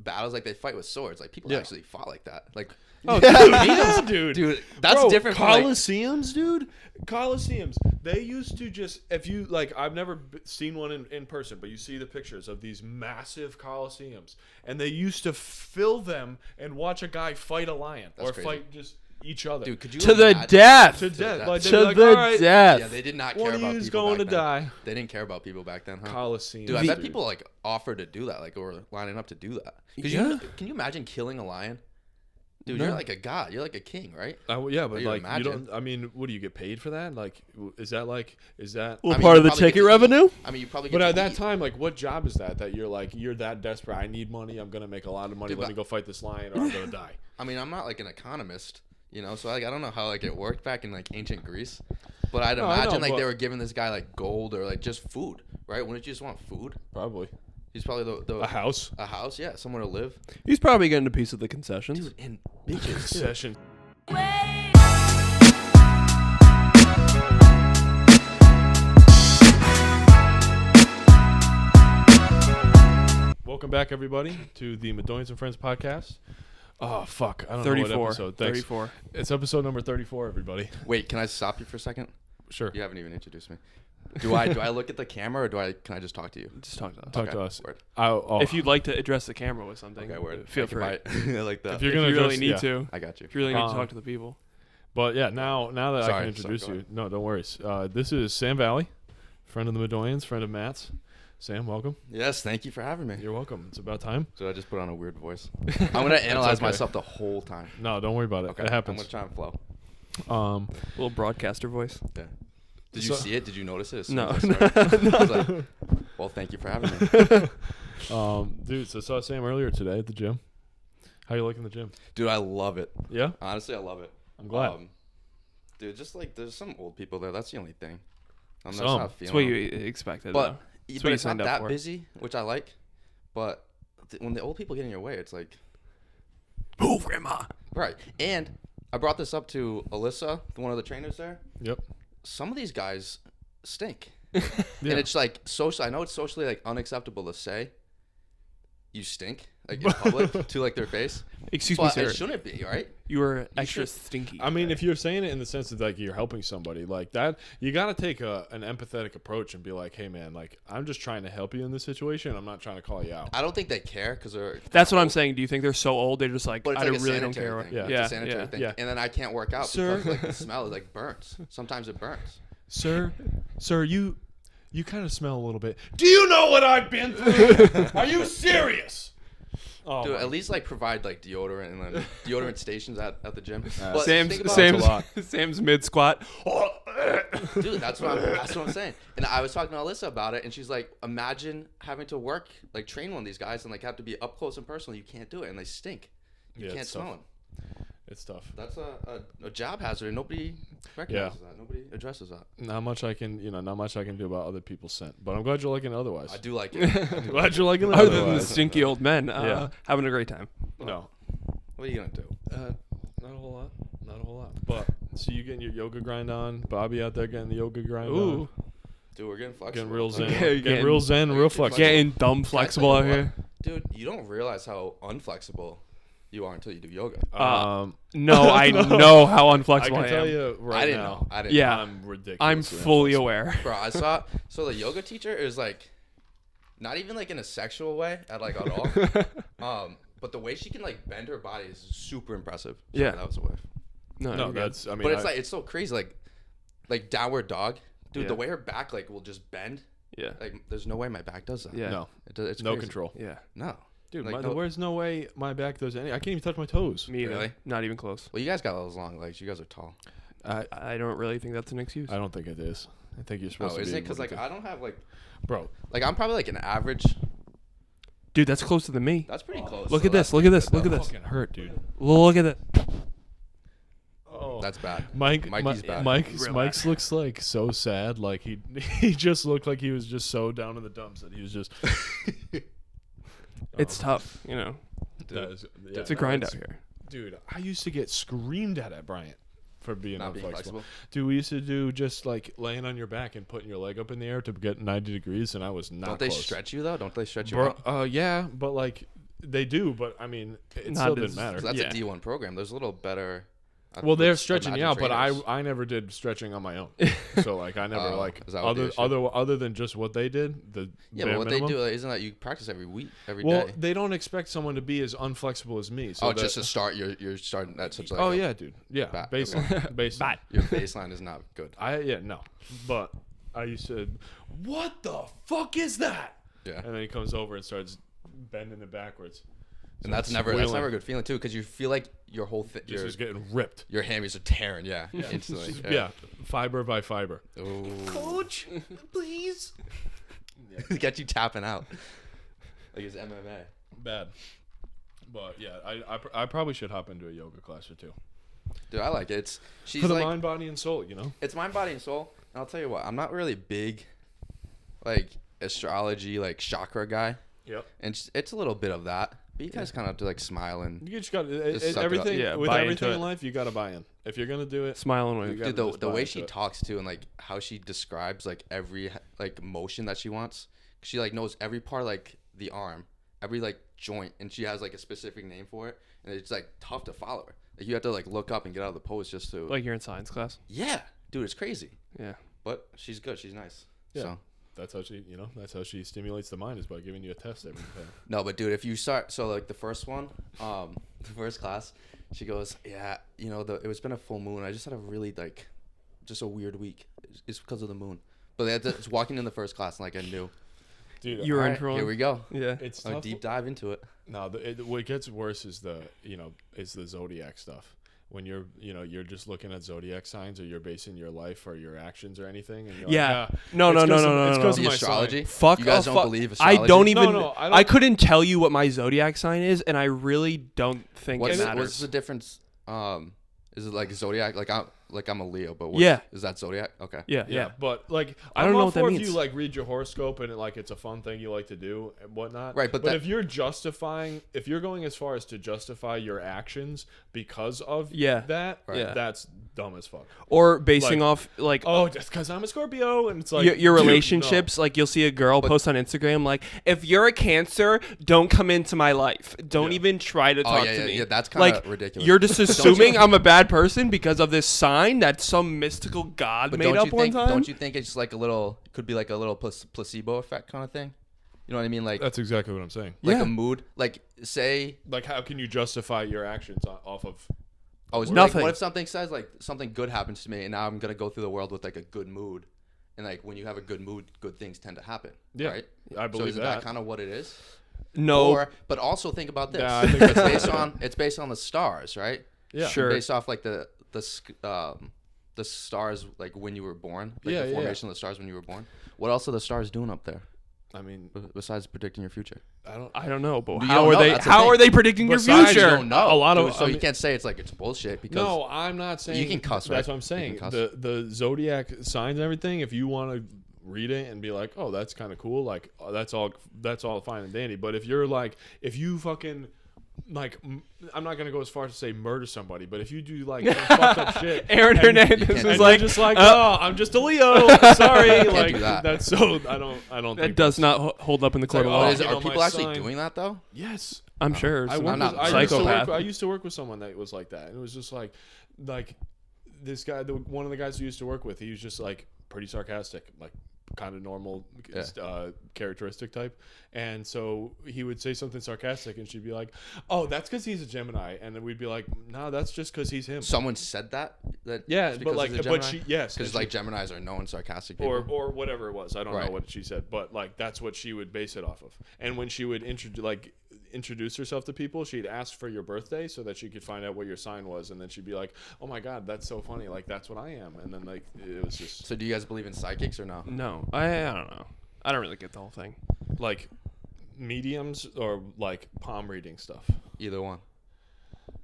battles, like they fight with swords. Like people actually fought like that. Like, dude, that's different. Coliseums, dude. Coliseums. They used to just, if you like, I've never seen one in person, but you see the pictures of these massive coliseums, and they used to fill them and watch a guy fight a lion fight just each other. Dude, could you to the imagine? death? To death. Like, To the death. Yeah, they did not care one of about you is people going back to then. die. They didn't care about people back then, huh? Coliseum. Dude, I bet people like offered to do that, like, or lining up to do that. Because can you imagine killing a lion? Dude, you're like a god. You're like a king, right? Yeah, but like imagine. you don't. I mean, what do you get paid for that? Like, is that? Well, I mean, part of you the probably ticket revenue? I mean, you probably. But get at to that eat. time, like, what job is that? That you're that desperate. I need money. I'm gonna make a lot of money. Dude, Let me go fight this lion, or I'm gonna die. I mean, I'm not like an economist, so like I don't know how like it worked back in like ancient Greece, but I'd imagine like they were giving this guy like gold or like just food, right? Wouldn't you just want food? Probably. He's probably a house. A house, yeah, somewhere to live. He's probably getting a piece of the concessions. Dude, and bitches. Session. Welcome back, everybody, to the Madoian and Friends podcast. Oh, fuck. I don't 34. know what episode. Thanks. 34. It's episode number 34, everybody. Wait, can I stop you for a second? Sure. You haven't even introduced me. Do I look at the camera or can I just talk to you? Just talk to us. Talk to us. Word. If you'd like to address the camera with something, feel free. I like that. If you're If gonna you really address- need yeah. to. I got you. If you really need to talk to the people. But yeah, now that I Sorry, can introduce go you. ahead. No, don't worry. This is Sam Valley, friend of the Madoians, friend of Matt's. Sam, welcome. Yes, thank you for having me. You're welcome. It's about time. So I just put on a weird voice. I'm gonna analyze myself the whole time. No, don't worry about it. Okay, It happens. I'm gonna try and flow. Little broadcaster voice. Yeah. Did you see it? Did you notice it? No. I was like, well, thank you for having me. Dude, so I saw Sam earlier today at the gym. How you liking the gym? Dude, I love it. Yeah? Honestly, I love it. I'm glad. Dude, just like there's some old people there. That's the only thing. I'm Some. not That's feeling what them. you expected, But, though. That's but what you it's not signed up that for. busy, which I like. But when the old people get in your way, it's like, Move, Grandma. right. And I brought this up to Alyssa, one of the trainers there. Yep. Some of these guys stink. Yeah. And it's like I know it's socially like unacceptable to say you stink like in public to like their face. Excuse me, But sir. it shouldn't be, right? You were extra should- stinky. I mean, if you're saying it in the sense that like you're helping somebody like that, you got to take an empathetic approach and be like, hey man, like I'm just trying to help you in this situation. I'm not trying to call you out. I don't think they care because they're. That's what I'm saying. Do you think they're so old they're just like, But it's I like a really don't sanitary care? thing. Yeah. It's a sanitary thing. Yeah. And then I can't work out Sir. because like the smell is like burns. Sometimes it burns. Sir, you kind of smell a little bit. Do you know what I've been through? Are you serious? Oh, Dude, my- at least like provide like deodorant and then deodorant stations at the gym. But Sam's think about it. Sam's mid squat. Dude, that's what I'm saying. And I was talking to Alyssa about it, and she's like, imagine having to work, like train one of these guys and like have to be up close and personal. You can't do it, and they stink. You Yeah, can't it's smell tough. them. It's tough. That's a job hazard. Nobody recognizes that. Nobody addresses that. Not much I can do about other people's scent. But I'm glad you're liking it otherwise. I do like it. Glad you're liking it Other than the otherwise. stinky old men, Yeah. having a great time. No. What are you gonna do? Not a whole lot. Not a whole lot. But so you getting your yoga grind on? Bobby out there getting the yoga grind Ooh, on? Dude, we're getting flexible. Getting real zen. Okay, Getting real zen, real flexible. getting dumb flexible out here. Dude, you don't realize how unflexible you are until you do yoga. No, I know how I unflexible can I tell am. you right I didn't now. know. I didn't. Yeah. I'm ridiculous. I'm fully aware. Bro, I saw. So the yoga teacher is like, not even like in a sexual way at all. But the way she can like bend her body is super impressive. Sorry, Yeah. that was a wave. No, No, you're good. that's. I mean, But it's like it's so crazy, like downward dog, dude. Yeah. The way her back like will just bend. Yeah. Like, there's no way my back does that. Yeah. no, It's no crazy. control, Yeah. No, dude. Like, There's no way my back does any. I can't even touch my toes. Me either. Really? Not even close. Well, you guys got those long legs. You guys are tall. I don't really think that's an excuse. I don't think it is. I think you're supposed Oh, to be. isn't it? able Because to like I don't have like bro. I'm probably like an average. Dude, that's closer than me. That's pretty close. Look so at this. that's Look at this. pretty Look at good, this. Fucking hurt, dude. Look at it. Oh, That's bad. Mikey's bad. Real Mike's looks like so sad. Like he just looked like he was just so down in the dumps that he was just. It's tough, you know. It's a grind out here. Dude, I used to get screamed at Bryant for being Not being unflexible. flexible. Dude, we used to do just like laying on your back and putting your leg up in the air to get 90 degrees, and I was not. Don't they close. stretch you though? Don't they stretch you Bro, out? yeah, but like They do, but I mean, it Not still as- didn't matter. That's Yeah. a D1 program. There's a little better. Well, they're with stretching you Imagine out, but trainers. I never did stretching on my own. So like I never Oh, like is that what the issue? other than just what they did. Yeah, bare but what minimum. they do isn't that you practice every week, every day. Well, they don't expect someone to be as unflexible as me. So Oh, just to start, you're starting at such like. oh a- yeah, dude. Yeah, Bad. baseline. Your baseline is not good. No, but I used to. What the fuck is that? Yeah, And then he comes over and starts bending it backwards. and that's never a good feeling too, because you feel like your whole Just is getting ripped. your hammies are tearing. Yeah, instantly. Yeah, fiber by fiber. Ooh. Coach, please. Get you tapping out. Like it's MMA. Bad. But yeah, I probably should hop into a yoga class or two. Dude, I like it. She's For the like, mind, body, and soul, it's mind, body, and soul. And I'll tell you what, I'm not really big, like astrology, like chakra guy. Yep. And it's a little bit of that. But you guys kind of have to like smile and. You just got Just suck it up. everything. Yeah, with buy into everything in it. life, you got to buy in. If you're gonna do it, Smile and you wave. gotta Dude, just the buy way into she it. talks too, and like how she describes like every like motion that she wants. She like knows every part, like the arm, every like joint, and she has like a specific name for it. And it's like tough to follow her. Like you have to like look up and get out of the pose just to. Like you're in science class. Yeah, dude, it's crazy. Yeah. But she's good. She's nice. Yeah. So. That's how she stimulates the mind, is by giving you a test every time. No, but dude, if you start, so like the first one, the first class, she goes, yeah, it was been a full moon. I just had a really like, just a weird week. It's because of the moon. But they had to, just walking in the first class, and like I knew. Dude, You're in I- for one. Here we go. Yeah. It's A tough. deep dive into it. No, what gets worse is the zodiac stuff. When you're just looking at zodiac signs, or you're basing your life or your actions or anything. And you're Yeah. like, No, it's no, 'cause no, of- no, it's no, 'cause no. of The my astrology. sign. Fuck. You guys oh, don't fuck. believe I astrology? don't even. No, I I don't- couldn't tell you what my zodiac sign is, and I really don't think What's it matters. what's the difference? Is it like zodiac? Like I'm a Leo, but Yeah. is that zodiac? Okay. Yeah. Yeah, but like I don't I'm know all what that for if means. you like read your horoscope and it's a fun thing you like to do and whatnot. Right, but that- if you're going as far as to justify your actions because of Yeah. that, Right. that's dumb as fuck. Or basing Like, off like Oh, just because I'm a Scorpio, and it's like your dude, relationships. Like you'll see a girl post on Instagram like, if you're a Cancer, don't come into my life. Don't Yeah. even try to talk yeah, to me. yeah, that's kinda like, ridiculous. You're just assuming I'm a bad person because of this sign that some mystical god But made up one time. don't you think it's like could be like a little placebo effect kind of thing? You know what I mean? Like That's exactly what I'm saying. Yeah. a mood. Like say, Like, how can you justify your actions off of? oh, it's Nothing. like, what if something says like something good happens to me, and now I'm gonna go through the world with like a good mood, and like when you have a good mood, good things tend to happen. Yeah, Right. I So believe isn't that kind of what it is? No. But also think about this. Yeah, I think It's based on the stars, right? Yeah. Sure. Based off like the stars, like when you were born, like Yeah, the yeah. formation of the stars when you were born. What else are the stars doing up there I mean, besides predicting your future? I don't know, but You how don't are know, they? that's the How thing. are they predicting your Besides, future? You don't know. A lot of- Dude, so I you mean- can't say it's like it's bullshit because no, I'm not saying You can cuss, right? That's what I'm You saying. can cuss. The zodiac signs and everything. If you want to read it and be like, oh, that's kind of cool, like that's all fine and dandy. But if you fucking like, I'm not gonna go as far as to say murder somebody, but if you do like some fucked up shit, Aaron and- Hernandez can't is do and like, you're just like, oh, I'm just a Leo. Sorry, like do that. that's so. I don't that think does that's- not hold up in the court like, of oh, law. Is it- you are know, people my actually sign- doing that though? Yes. I'm sure. I some worked not with- I used to psychopath. work- I used to work with someone that was like that, and it was just like this guy, one of the guys who used to work with, he was just like pretty sarcastic, like kind of normal characteristic type. And so he would say something sarcastic, and she'd be like, "Oh, that's because he's a Gemini," and then we'd be like, "No, that's just because he's him." Someone said that. Yeah, it's but because like, he's a but Gemini? yes, Because and like Geminis are known sarcastic people. or whatever it was. I don't Right. know what she said, but like that's what she would base it off of. And when she would introduce herself to people, she'd ask for your birthday so that she could find out what your sign was, and then she'd be like, "Oh my god, that's so funny! Like that's what I am." And then like it was just So do you guys believe in psychics or no? No, I don't know. I don't really get the whole thing. like mediums or like palm reading stuff. Either one.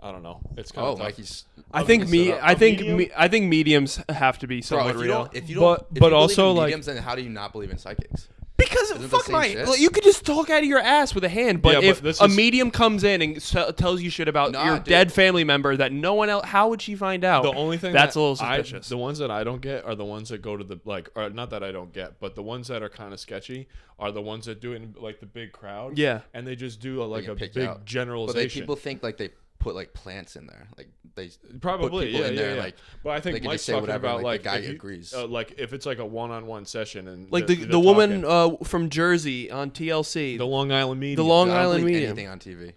I don't know. It's kind Oh, of tough. Mikey's. I think medium? I think mediums have to be Bro, somewhat if you real. don't, if you But- don't, if but you believe also, in like- mediums, then how do you not believe in psychics? Because Isn't it the fuck same my, shit? like, you could just talk out of your ass with a hand, but Yeah, but if this a is- medium comes in and tells you shit about Nah, your dude. dead family member that no one else, how would she find out? The only thing that's that a little suspicious. the ones that I don't get are the ones that go to the or not that I don't get, but the ones that are kind of sketchy are the ones that do it in like the big crowd. Yeah. and they just do like can a pick you big out. But generalization. people think like they put like plants in there, like they Probably, put people yeah, in there, yeah. like But I they think can Mike's just say talking whatever, about like, the guy if you- agrees. like if it's like a one-on-one session and like they're the woman talking. from Jersey on TLC. The Long Island Medium. The Long I don't Island believe medium. anything on TV.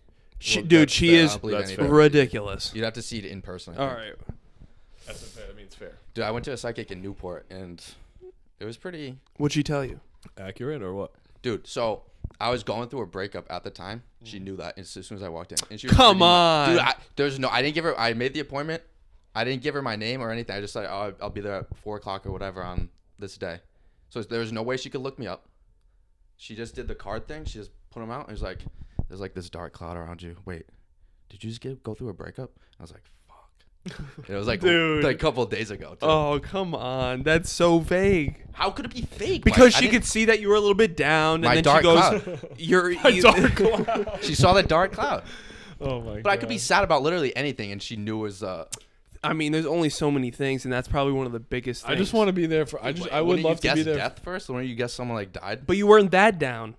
Dude, that's she fair. I is don't believe That's anything. fair. ridiculous. You'd have to see it in person. I All think. right. That's a fair. I mean, it's fair. Dude, I went to a psychic in Newport and it was pretty. What'd she tell you? Accurate or what? Dude, so I was going through a breakup at the time. She knew that as soon as I walked in. And she was Come reading my- on. Dude, there's no. I didn't give her. I made the appointment. I didn't give her my name or anything. I just said, "Oh, I'll be there at 4:00 or whatever on this day." So there was no way she could look me up. She just did the card thing. She just put them out. And it was like, "There's like this dark cloud around you. Wait, did you just go through a breakup?" I was like, "Fuck." It was like Dude. like a couple of days ago. Too. Oh, come on. That's so vague. How could it be fake? Because Mike? I she didn't- could see that you were a little bit down, and My then dark she goes, cloud. "You're Dark cloud. She saw the dark cloud. Oh my god. But I could be sad about literally anything, and she knew it was. I mean, there's only so many things, and that's probably one of the biggest things. I just want to be there for. I would Wouldn't love you to be guess there. death first. Wouldn't you guess someone like died? But you weren't that down.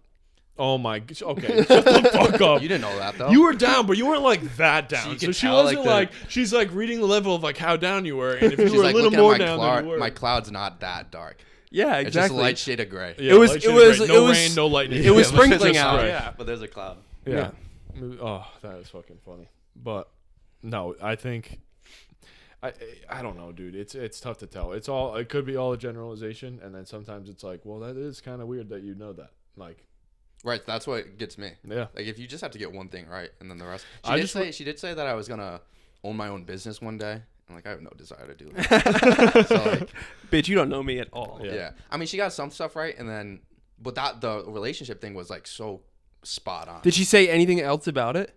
Oh my. Okay. Shut the fuck up. You didn't know that though. You were down, but you weren't like that down. you So could she tell, wasn't like, she's like reading the level of like how down you were, and if you She's were like, a little look more at down than you were. my cloud's not that dark. Yeah, It's just a exactly. light shade of gray. Yeah, It was- light it shade of was- gray. it no was- rain, no lightning. it was Yeah, but sprinkling just out. gray. Yeah, but there's a cloud. Yeah. Oh, that is fucking funny. But no, I think I don't know, dude. It's tough to tell. It could be all a generalization, and then sometimes it's like, well, that is kind of weird that you know that. Like, Right, that's what gets me. yeah. Like if you just have to get one thing right, and then the rest. She did say that I was gonna own my own business one day. I'm like, I have no desire to do that. So like, Bitch, you don't know me at all. Yeah. yeah. I mean, she got some stuff right, and then, but the relationship thing was like so spot on. Did she say anything else about it?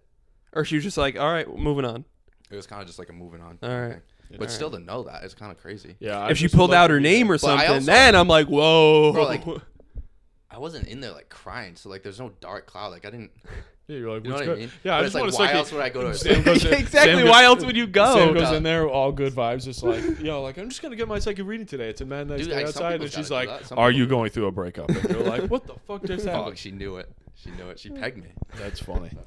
Or she was just like, all right, moving on. It was kind of just like a moving on. All right. thing. But still to know that is kind of crazy. Yeah. I If she just would pulled love out to her be name there. or But I something, also- then I'm like, whoa. Bro, like, I wasn't in there like crying, so like there's no dark cloud. Like I didn't. Yeah, you're like, You know what's what I good? mean? Yeah, I But just it's want like, to why else would I go to a Sam goes in- Exactly. Sam Why goes- else would you go? Sam goes No. in there, all good vibes, just like, yo, like I'm just gonna get my psychic reading today. It's a mad nice Dude, day like, some outside, people and she's gotta do like, that. Some "Are people you do. going through a breakup?" And you're like, "What the fuck just Oh, happened?" she knew it. She knew it. She pegged me. That's funny. You,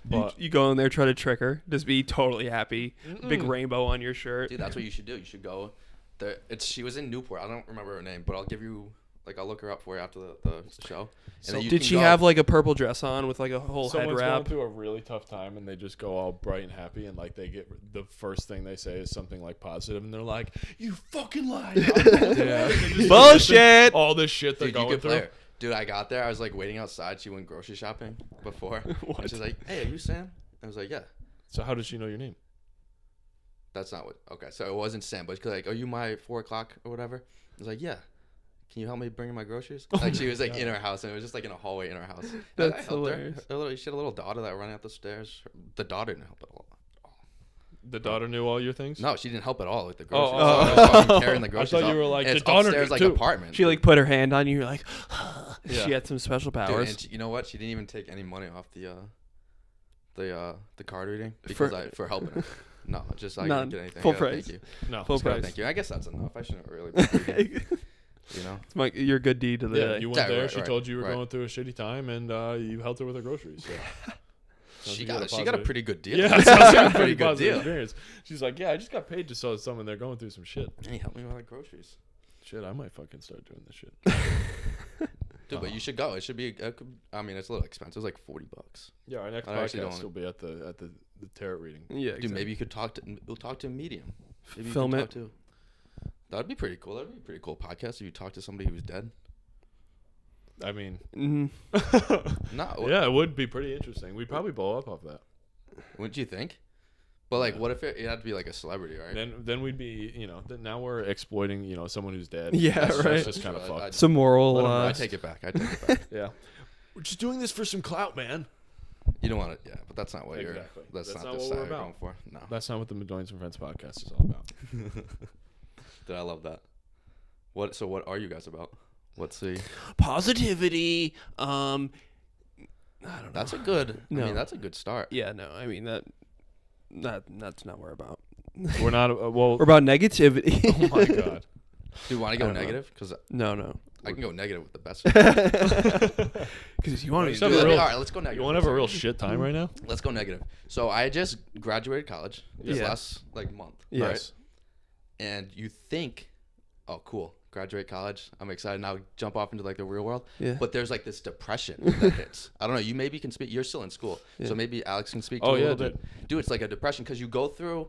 But you go in there, try to trick her, just be totally happy. Big rainbow on your shirt. Dude, that's what you should do. You should go. She was in Newport. I don't remember her name, but I'll give you. Like I'll look her up for you after the show. And then you Did can she go- have like a purple dress on with like a whole someone's head going wrap? through a really tough time, and they just go all bright and happy, and like they get the first thing they say is something like positive, and they're like, "You fucking lied." Yeah. Bullshit. All this shit they're Dude, you going could through. play her. Dude, I got there. I was like waiting outside. She went grocery shopping before. What? And she's like, "Hey, are you Sam?" I was like, "Yeah." So how did she know your name? That's not what. Okay, so it wasn't Sam, but she's like, "Are you my 4:00 or whatever?" I was like, "Yeah." Can you help me bring in my groceries? Like she was like in her house, and it was just like in a hallway in her house. And That's I helped hilarious. her. She had a little daughter that ran up the stairs. The daughter didn't help at all. The daughter knew all your things. No, she didn't help at all with the groceries. oh. I was fucking carrying the I groceries. thought you up. were like, And the it's daughter upstairs knew like too. apartment. She like put her hand on you. You're like, Yeah. she had some special Dude, powers. and you know what? She didn't even take any money off the card reading because for helping her. No, just I None. didn't get anything. Full Yeah, price. Thank you. No. Full Just gotta price. Thank you. I guess that's enough. I shouldn't really. Be greedy, you know. It's like your good deed to the Yeah, day. you went Yeah, there. right, She right, told you you were right. going through a shitty time, and you helped her with her groceries. So. She got a pretty good deal. Yeah, She sounds like got a pretty positive deal. experience. She's like, yeah, I just got paid to sell someone. They're going through some shit. Hey, help me with my groceries. Shit, I might fucking start doing this shit. Dude, but you should go. It should be. I mean, it's a little expensive. It's like $40. Yeah, our next I actually podcast don't will be at the tarot reading. Yeah, Dude, exactly. maybe you could we'll talk to a medium. Maybe you Film can it. talk to. That'd be pretty cool. That'd be a pretty cool podcast if you talk to somebody who's dead. I mean, No. yeah, it would be pretty interesting. We'd probably blow up off that. Wouldn't you think? But like, what if it had to be like a celebrity, right? Then we'd be, now we're exploiting, someone who's dead. Yeah, That's right. just kind of True. fucked. Some moral. Let 'em I take it back. I take it back. Yeah. We're just doing this for some clout, man. You don't want it, yeah, but that's not what Exactly. you're. That's That's not not the what side we're you're about. going for. No. That's not what the Madoians and Friends podcast is all about. Dude, I love that. So what are you guys about? Let's see. Positivity. I don't know. That's a good. No. I mean, that's a good start. Yeah, no. I mean that's not what we're about. We're not. Well, We're about negativity. oh my god. Do you want to I go don't know. negative? Because No. I can go negative with the best. Because you want Let's to have do a it. real- All right, let's go negative. You want to have a real shit time right now? Let's go negative. So I just graduated college this Yeah. last month. Yes. Right? And you think, oh, cool, graduate college. I'm excited now. Jump off into the real world. Yeah. But there's this depression that hits. I don't know. You maybe can speak. You're still in school, so maybe Alex can speak to Oh, it a yeah, little bit. Dude, it's like a depression because you go through.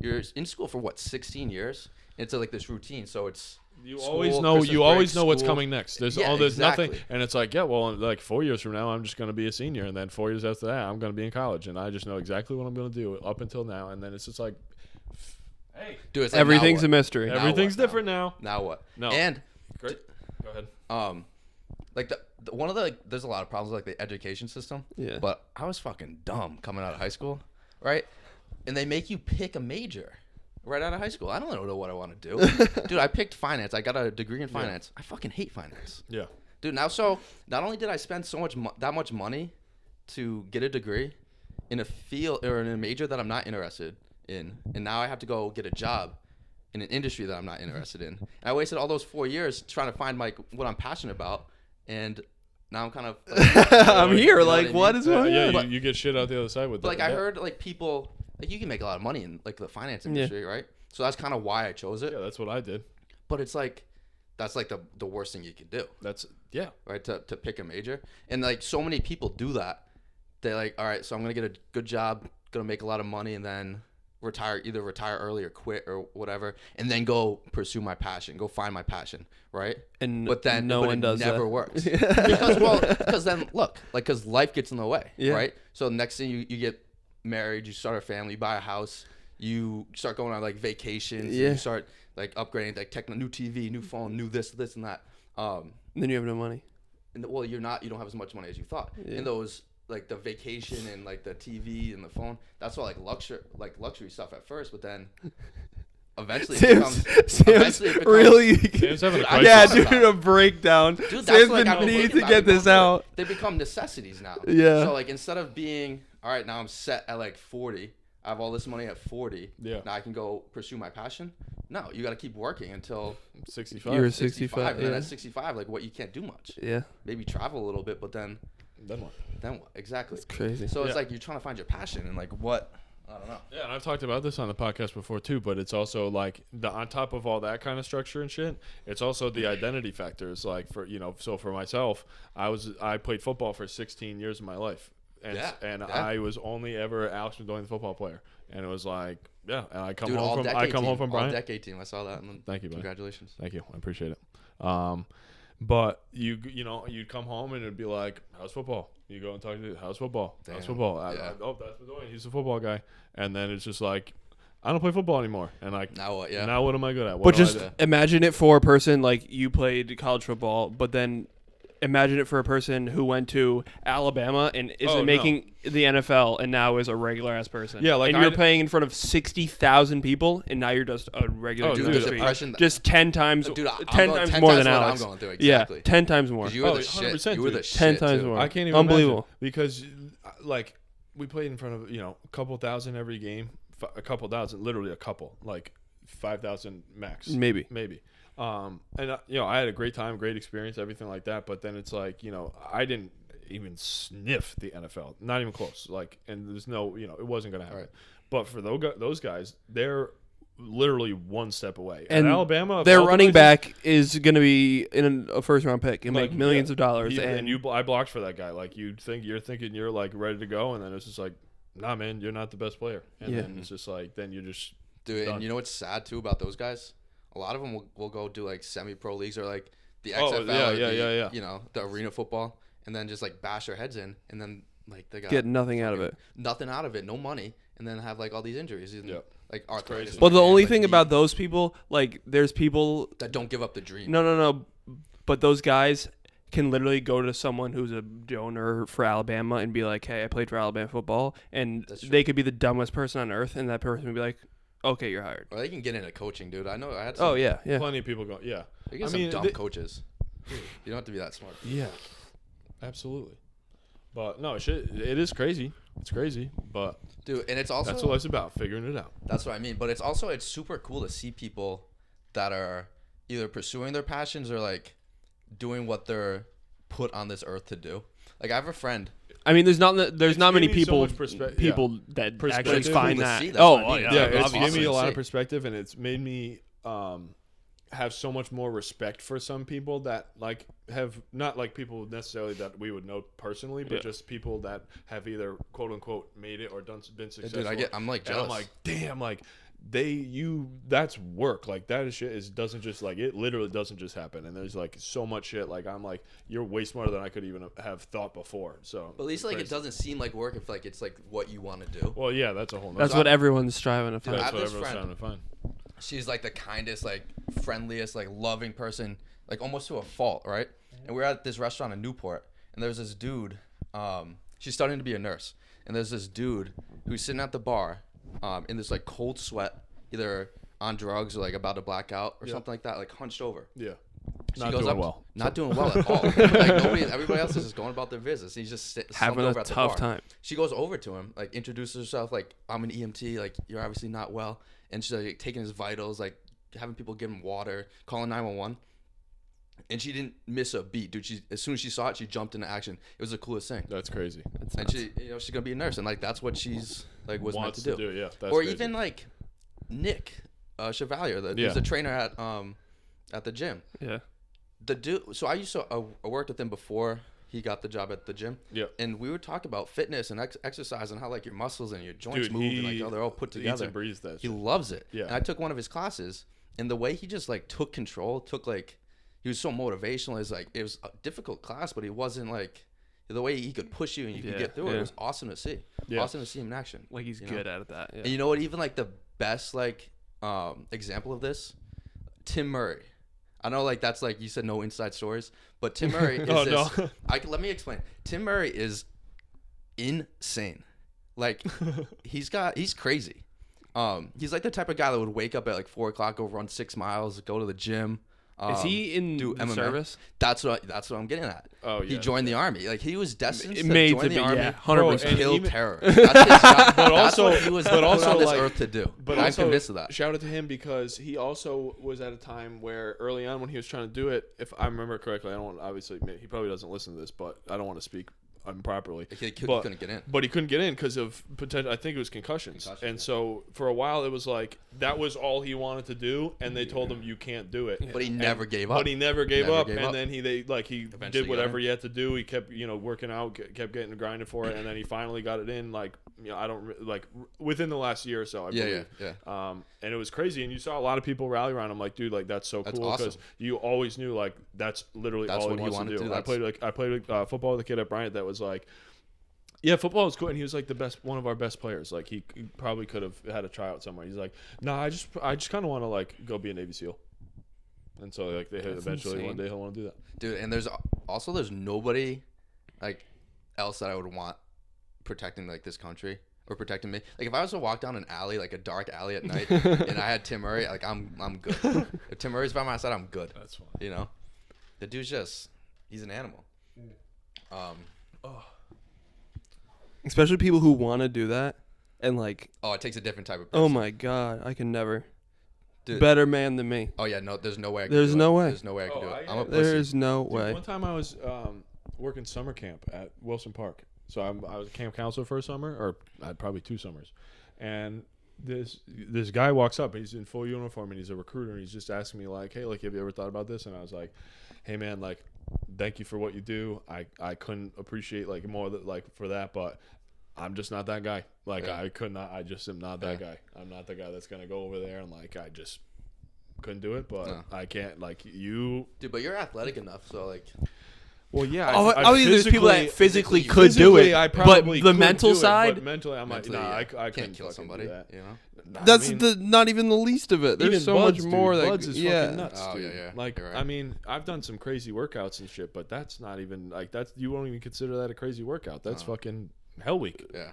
You're in school for what, 16 years? It's this routine. So it's. You school, always know. Christmas You always break, know what's school. coming next. There's Yeah, there's nothing, exactly. and it's like, yeah, well, 4 years from now, I'm just going to be a senior, and then 4 years after that, I'm going to be in college, and I just know exactly what I'm going to do up until now, and then it's just like, hey, Dude, it's like, Everything's now a mystery. Now everything's what? different now. Now what? No. And Great. Go ahead. one of the there's a lot of problems with the education system. Yeah. But I was fucking dumb coming out of high school, right? And they make you pick a major right out of high school. I don't know what I want to do. Dude, I picked finance. I got a degree in finance. I fucking hate finance. Yeah. Dude, now so not only did I spend that much money to get a degree in a field or in a major that I'm not interested in, and now I have to go get a job in an industry that I'm not interested in. And I wasted all those 4 years trying to find what I'm passionate about, and now I'm kind of I'm here. You know Like, what I what mean? is going Yeah, on? you get shit out the other side with But that. I heard people you can make a lot of money in the finance industry, right? So that's kind of why I chose it. Yeah, that's what I did. But it's that's the worst thing you could do, Yeah. right? To pick a major, and so many people do that. They're all right, so I'm gonna get a good job, gonna make a lot of money, and then either retire early or quit or whatever, and then go pursue my passion, go find my passion, right? And But then no one does never that. works because then look, because life gets in the way, Yeah. right? So next thing you get married, you start a family, you buy a house, you start going on vacations, Yeah. you start upgrading new TV, new phone, new this and that. Then you have no money. And you don't have as much money as you thought. Yeah. And those the vacation and the TV and the phone, that's all luxury stuff at first, but then eventually Sam's really. Sam's having a Dude, crisis. Yeah, Talk dude, a breakdown. Dude, that's Sam's I've been been needs thinking to about get it, this but out. they become necessities now. Yeah. So instead of being all right, now I'm set at 40. I have all this money at 40. Yeah. Now I can go pursue my passion. No, you got to keep working until 65. You're 65. And then yeah. at 65, what you can't do much. Yeah, Maybe travel a little bit, but then Then what? what? Exactly. it's crazy. So it's Yeah. you're trying to find your passion and what? I don't know. Yeah, and I've talked about this on the podcast before too, but it's also on top of all that kind of structure and shit, it's also the identity factors. So for myself, I played football for 16 years of my life. And I was only ever Alex Madoian, the football player. And it was and I come Dude, home from Bryant. All-decade team. I saw that. And Thank you, buddy. Congratulations. Thank you. I appreciate it. But you'd come home and it'd be like, how's football? You go and talk to how's football? How's Damn. football? Yeah. That's Madoian. He's a football guy. And then it's just I don't play football anymore. And Now what? Yeah. now what am I good at? What But do I just do? imagine it for a person you played college football, but then imagine it for a person who went to Alabama and isn't no. making the NFL and now is a regular ass person. Yeah, and you're playing in front of 60,000 people, and now you're just a regular Oh, dude dude, on the the street. depression just 10 times, Dude, I'm 10 going times 10 more times than what I'm Alex. going through, exactly. Yeah, 10 times more. 'Cause you were the 100%, shit. You were the dude. shit 10 times too. more. I can't even Unbelievable. imagine because we played in front of a couple thousand every game, a couple thousand, literally a couple, 5,000 max, Maybe. and I had a great time, great experience, everything like that. But then it's I didn't even sniff the NFL, not even close. And there's no, it wasn't gonna happen. Right. But for those guys, they're literally one step away. And at Alabama, their of all running places, back is going to be in a first round pick and make millions of dollars. I blocked for that guy. You're thinking you're ready to go, and then it's just nah, man, you're not the best player. And Yeah. then it's just then you're just Dude, done. and you know what's sad too about those guys? A lot of them will go do semi-pro leagues or the Oh, XFL, yeah, or yeah. the arena football, and then just bash their heads in, and then they got get nothing out of it. nothing out of it, no money, and then have all these injuries, and, Yep. arthritis. crazy. Well, the and, only thing knee about those people, there's people. that don't give up the dream. No. But those guys can literally go to someone who's a donor for Alabama and be like, "Hey, I played for Alabama football," and That's true. they could be the dumbest person on earth, and that person would be like, "Okay, you're hired." Or they can get into coaching, dude. I know I had some, Oh yeah. plenty of people go. Yeah, they get I some mean, dumb they- coaches. You don't have to be that smart. Yeah, absolutely. But no, shit, it is crazy. It's crazy, but Dude, and it's also that's what life's about, figuring it out. That's what I mean. But it's super cool to see people that are either pursuing their passions or like doing what they're put on this earth to do. Like I have a friend. I mean, there's not many gave me so people much that actually Perspective. find Cool to that. see, that's what I mean. Yeah, it's awesome given me to a lot see. of perspective, and it's made me have so much more respect for some people that like have not like people necessarily that we would know personally, but just people that have either quote unquote made it or been successful. Dude, I'm like jealous. And I'm like, damn, like that's work. Like that shit doesn't just like it literally doesn't just happen. And there's like so much shit. Like I'm like, you're way smarter than I could even have thought before. So But at least like it doesn't seem like work if like it's like what you want to do. Well, yeah, that's a whole. That's what everyone's striving to find. I That's have what this everyone's friend. trying to find. She's like the kindest, like friendliest, like loving person, like almost to a fault, right? And we're at this restaurant in Newport, and there's this dude. She's starting to be a nurse, and there's this dude who's sitting at the bar, in this like cold sweat, either on drugs or like about to black out or something like that, like hunched over. Yeah. She Not goes doing up, well. Not doing well at all. Like everybody else is just going about their business. He's just Having over a at the tough bar. time. She goes over to him, like introduces herself, like I'm an EMT, like you're obviously not well, and she's like taking his vitals, like having people give him water, calling 911. And she didn't miss a beat, dude. As soon as she saw it, she jumped into action. It was the coolest thing. That's crazy. And she's gonna be a nurse, and like that's what she's like was meant Wants to do. Yeah. That's Or crazy. even like Nick Chevalier, who's the trainer at the gym. Yeah. The dude. So I worked with him before he got the job at the gym. Yeah. And we would talk about fitness and exercise and how like your muscles and your joints Dude, move and like they're all put Eats together. and breathes that. He shit. loves it. Yeah. And I took one of his classes, and the way he just like took control, he was so motivational. It was a difficult class, but he wasn't like the way he could push you and you could get through it. It was awesome to see. Yeah. Awesome to see him in action. Like he's good at that. Yeah. And you know what? Even like the best like example of this, Tim Murray. I know like that's like you said no inside stories, but Tim Murray is No. let me explain. Tim Murray is insane. Like he's crazy. He's like the type of guy that would wake up at like 4 o'clock, go run 6 miles, go to the gym. Is he in do the MMA. service? That's what I'm getting at. Oh, yeah. He joined the army. Like he was destined to Made join to the be, army. yeah, 100%. Bro, and kill even- terror. That's his job. But That's what also- he was but put also, on this like- earth to do. But I'm also, convinced of that. Shout out to him because he also was at a time where early on when he was trying to do it, if I remember correctly, I don't obviously he probably doesn't listen to this, but I don't want to speak improperly. He couldn't get in. But he couldn't get in because of potential. I think it was concussions. And so for a while it was like that was all he wanted to do, and they told him you can't do it. But he never gave up. But he never gave Never up, gave and up. then he Eventually did whatever got in. he had to do. He kept working out, kept getting grinding for it, and then he finally got it in. Like I don't like within the last year or so. I believe. Yeah. And it was crazy, and you saw a lot of people rally around him. Like, dude, like that's so That's cool because awesome. you always knew like that's literally That's all what he he wants wanted to do. to do. I played football with a kid at Bryant that was like. Yeah, football was cool, and he was like one of our best players. Like he probably could have had a tryout somewhere. He's like, nah, I just kind of want to like go be a Navy SEAL. And so like eventually insane. one day he'll want to do that. Dude, and there's nobody like else that I would want protecting like this country or protecting me. Like if I was to walk down an alley, like a dark alley at night, and I had Tim Murray, like I'm good. If Tim Murray's by my side, I'm good. That's fine. You know, the dude's he's an animal. Especially people who want to do that, and like, Oh, it takes a different type of person. oh my god, I can never. Dude. Better man than me. Oh yeah, no, there's no way. There's no way. There's no way I can do it. I I'm a had- pussy. There's no Dude, way. one time I was working summer camp at Wilson Park. So I was a camp counselor for a summer, or probably 2 summers. And this guy walks up, and he's in full uniform, and he's a recruiter, and he's just asking me like, hey, like, have you ever thought about this? And I was like, hey man, like, thank you for what you do. I couldn't appreciate like more that like for that, but I'm just not that guy. Like Yeah. I just am not that guy. I'm not the guy that's gonna go over there and like I just couldn't do it, but No. I can't like you. Dude, but you're athletic enough, so like. Well, yeah. Obviously, there's people that physically could do physically, it, I but probably the could mental do it, side, but mentally, I'm Mentally, like, nah, yeah. I Can't couldn't kill fucking somebody. do that. You know. Nah, that's I mean, not even the least of it. There's even so Buds, much dude. more that Buds is yeah. fucking nuts. Oh, dude. yeah, yeah. Like, You're right. I mean, I've done some crazy workouts and shit, but that's not even like that's you won't even consider that a crazy workout. That's fucking hell week. Yeah,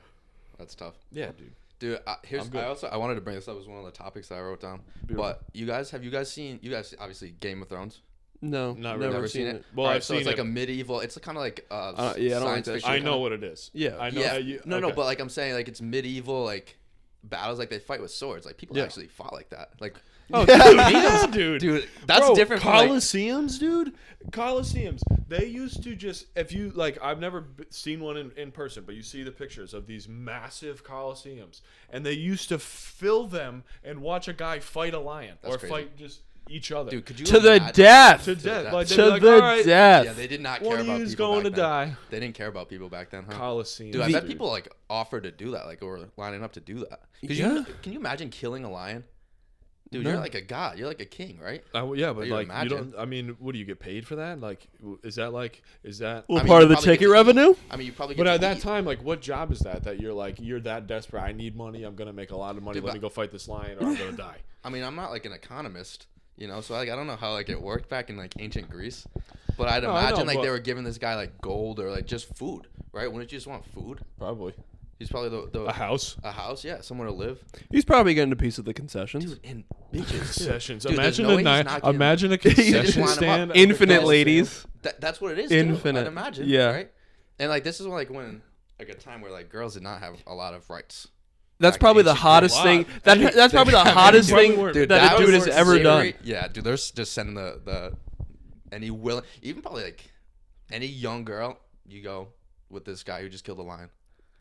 that's tough. Yeah, dude. Dude, I'm good. I wanted to bring this up as one of the topics that I wrote down. Beautiful. But have you guys seen obviously Game of Thrones? No, Not never, really. seen it. Well, Alright, I've so seen it's like it. a medieval. It's kind of like yeah, I don't like science that fiction. I shit. know what it is. Yeah. I know. Yeah. No, okay. but like I'm saying, like it's medieval like battles. Like they fight with swords. Like people actually fought like that. Like Oh, yeah, dude. dude, that's Bro, different. From, like, Coliseums, dude. Coliseums. They used to just, if you like, I've never seen one in person, but you see the pictures of these massive Coliseums, and they used to fill them and watch a guy fight a lion That's or crazy. fight just each other. dude, could you To the imagine- death. to death. Like, they'd To be like, the all right, death. Yeah, they did not care one of about you's people going to back then. die. They didn't care about people back then, huh? Coliseum. Dude, I bet people like offered to do that, like or lining up to do that. Yeah. Can you imagine killing a lion? Dude, No. you're like a god. You're like a king, right? Yeah, but You like, you imagine. don't. I mean, what do you get paid for that? Like, is that? Well, I mean, part you of the probably get ticket to eat. revenue. I mean, you probably. Get But to at that eat. time, like, what job is that? That you're that desperate. I need money. I'm gonna make a lot of money. Dude, Let but- me go fight this lion, or I'm gonna die. I mean, I'm not like an economist, you know, so like I don't know how like it worked back in like ancient Greece, but I'd No, I know, imagine like but- they were giving this guy like gold or like just food, right? Wouldn't you just want food? Probably He's probably the a house. a house, yeah, somewhere to live. He's probably getting a piece of the concessions. Dude, and bitches. too. Concessions. Dude, there's Imagine no a way he's night. not getting- Imagine a They just concession line 'em up. stand. at the Infinite Coliseum. ladies. That's what it is. Too, Infinite. I'd imagine. Yeah. Right. And like this is like when like a time where like girls did not have a lot of rights. That's Back in probably the ancient hottest Greece. thing. A lot. That's probably the I mean, hottest probably thing weren't- Dude, that a that dude was has ever done. scary. Yeah, dude, they're just sending the any willing, even probably like any young girl. You go with this guy who just killed a lion.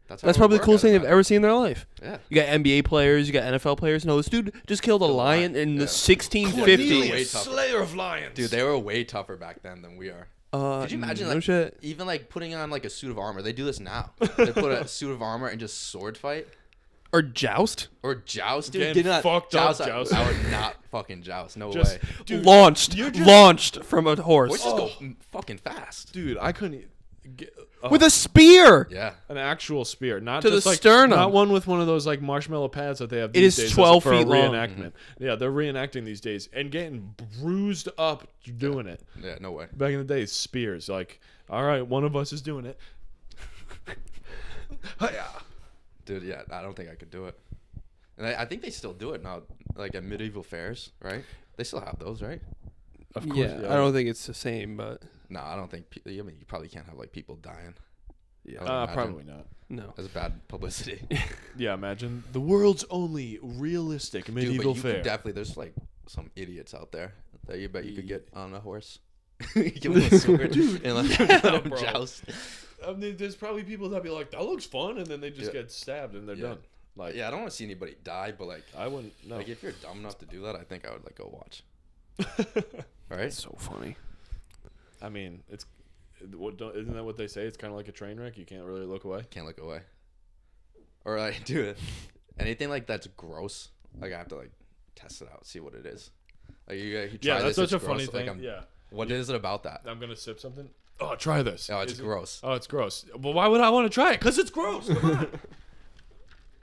How That's it probably would the coolest work, thing I'd they've ever seen in their life. imagine. You got NBA players, you got NFL players. No, this dude just killed a lion in the yeah. 1650s. Way tougher. Slayer of lions. Yeah, dude, they were way tougher back then than we are. Could you imagine no like shit. even like putting on like a suit of armor? They do this now. They put a suit of armor and just sword fight Or joust. or joust. Dude, Getting did not fucked up joust. I would not fucking joust. No Just, way. dude, Launched. you're just- Launched from a horse. Horses go fucking fast. dude, I couldn't get With a spear. Yeah. an actual spear, not To just the like sternum. not one with one of those like marshmallow pads that they have. It These is days 12 for a feet long. reenactment. Yeah, they're reenacting these days and getting bruised up doing it. Yeah. No way. Back in the day, spears. Like, all right, one of us is doing it. Hi-ya. Dude, yeah, I don't think I could do it. And I think they still do it now, like at medieval fairs, right? They still have those, right? Of course, Yeah, I don't think it's the same, but No, I don't think. I mean, you probably can't have like people dying. yeah, I would imagine. Probably not. no. That's bad publicity. Yeah, imagine the world's only realistic Dude, medieval but you fair. could definitely. There's like some idiots out there that you bet you could get on a horse. Give them a sword and let them bro. joust. I mean, there's probably people that be like, "That looks fun," and then they just Yeah. get stabbed and they're Yeah. done. Like, Yeah, I don't want to see anybody die, but like, I wouldn't. No. like if you're dumb enough to do that, I think I would like go watch. Right? It's so funny. I mean, it's isn't that what they say? It's kind of like a train wreck. You can't really look away. Can't look away. Or like, dude, anything like that's gross. Like I have to like test it out, see what it is. Like you try Yeah, that's this, such a it's funny gross. Like, thing. Yeah, what is it about that? I'm gonna sip something. Oh, try this. Oh, it's Is it- gross. Oh, it's gross. Well, why would I want to try it? Cause it's gross. Come on.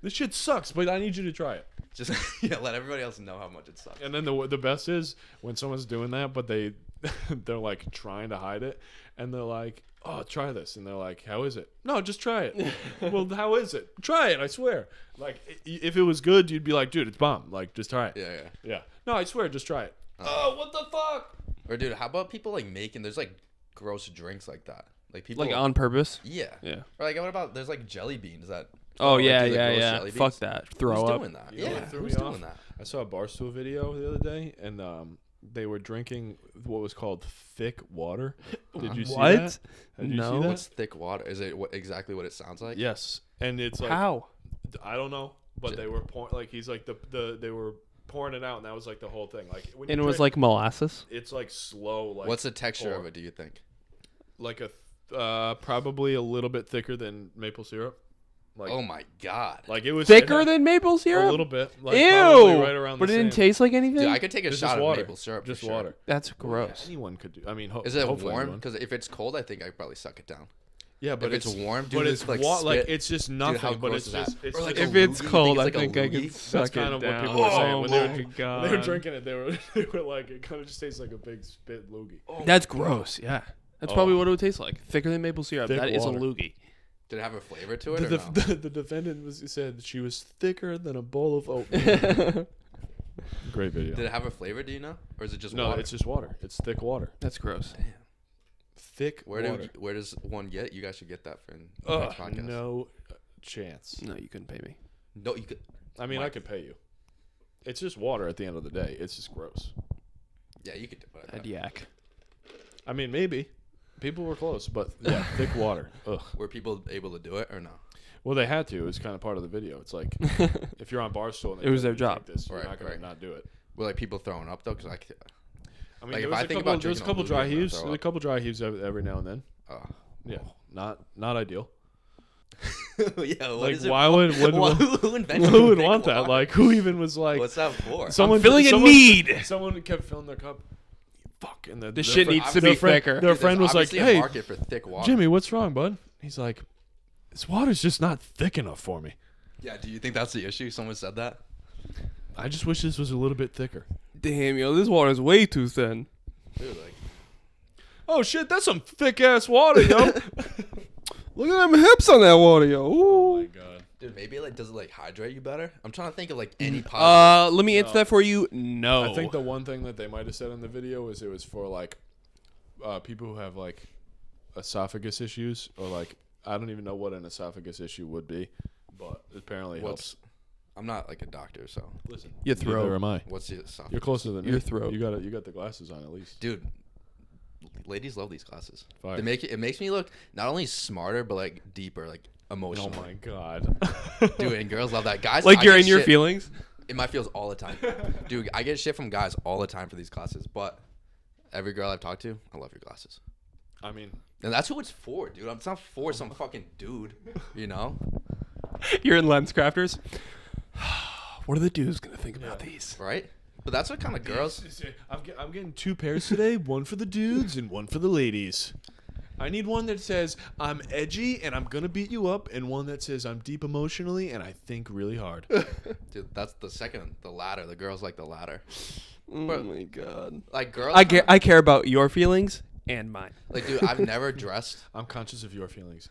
This shit sucks, but I need you to try it. Just yeah, let everybody else know how much it sucks. And then the best is when someone's doing that, but they're like trying to hide it, and they're like, "Oh, try this," and they're like, "How is it?" No, just try it. Well, how is it? Try it. I swear. Like, if it was good, you'd be like, "Dude, it's bomb." Like, just try it. Yeah, yeah. Yeah. No, I swear, just try it. Oh, what the fuck? Or dude, how about people like making? There's like gross drinks like that. Like people Like on purpose. Yeah. Yeah. Or like what about there's like jelly beans that. Oh like, yeah, do the yeah, gross yeah. jelly Fuck beans? that. Throw Who's up. doing that? You know Yeah. what threw Who's me doing off? that? I saw a Barstool video the other day, and they were drinking what was called thick water. Did you see What? that? Did you No. see that? What's thick water? Is it exactly what it sounds like? Yes, and it's like How? I don't know, but they were pouring like he's like they were pouring it out, and that was like the whole thing. Like when you And it was drink, like molasses. it's like slow. Like What's the texture pour. of it? Do you think? Like a probably a little bit thicker than maple syrup. Like Oh my god. like it was Thicker it had than maple syrup. a little bit. Like Ew. probably right around But the it didn't same. taste like anything. Dude, I could take a It's shot just of water. maple syrup. Just for sure. water. That's gross. Anyone could do. I mean, Is it hopefully warm? anyone. Because if it's cold, I think I could probably suck it down. Yeah, but if it's warm, dude, but it's it's like like spit. it's just Dude, nothing. how but gross it's is that? just it's Or like like If a it's loogie? You cold, I think it's think like I a can loogie? suck That's kind it of down. what people were saying when Oh they my god. were drinking it. They were like, it kind of just tastes like a big spit loogie. That's gross. Yeah. That's Oh. probably what it would taste like. Thicker than maple syrup. Thick That is a water. loogie. Did it have a flavor to it or The, no? the defendant said she was thicker than a bowl of oatmeal. Great video. Did it have a flavor? Do you know, or is it just No, water? it's just water. It's thick water. That's gross. Damn. Thick water. Where does one get? You guys should get that for the next podcast. No chance. No, you couldn't pay me. No, you could. I mean, I could pay you. It's just water at the end of the day. It's just gross. Yeah, you could do it. I'd yak. I mean, maybe. People were close, but yeah, thick water. Ugh. Were people able to do it or no? Well, they had to. It was kind of part of the video. It's like if you're on Barstool, and they It was tell their you to job. take This, you're Right, not gonna right. not do it. Were like people throwing up though? Because I mean, Like, there if was I a think couple. about There was a drinking couple a dry Blue Moon, heaves. I'll There's a couple dry heaves every now and then. oh. Yeah, not ideal. Yeah, what Like, is it why for? would who invented who would thick want that? water? Like, who even was like? What's that for? Someone filling a someone- need. Someone kept filling their cup. Fuck, and This shit needs to be thicker. Their Dude, friend there's was like, obviously a "Hey, market for thick water. Jimmy, what's wrong, bud?" He's like, "This water's just not thick enough for me. Yeah, do you think that's the issue? Someone said that? I just wish this was a little bit thicker." Damn, yo, this water's way too thin. Dude, like, Oh shit, that's some thick ass water, yo. Look at them hips on that water, yo. Oh my Ooh. god. dude, maybe like does it like hydrate you better? I'm trying to think of like any positive. Let me answer No. that for you. No. I think the one thing that they might have said in the video is it was for like people who have like esophagus issues or like I don't even know what an esophagus issue would be, but it apparently helps. I'm not like a doctor, so Listen, Your throat. neither am I. what's the esophagus? You're closer than Your me. throat. You got the glasses on at least. Dude, ladies love these glasses. Fire. They make it makes me look not only smarter but like deeper, like Oh emotional. my god. Dude, and girls love that. Guys, Like I you're get in your shit feelings. in my feels all the time. Dude, I get shit from guys all the time for these glasses, but every girl I've talked to, I love your glasses. I mean, And that's who it's for, dude. It's not for some fucking dude, you know? You're in lens crafters. What are the dudes gonna think about these? Right? But that's what kind of girls. I'm getting 2 pairs today, one for the dudes and one for the ladies. I need one that says I'm edgy and I'm gonna beat you up, and one that says I'm deep emotionally and I think really hard. Dude, that's the second, the latter. The girls like the latter. Oh Bro, my god. Like girls. I care about your feelings and mine. Like, dude, I've never dressed. I'm conscious of your feelings.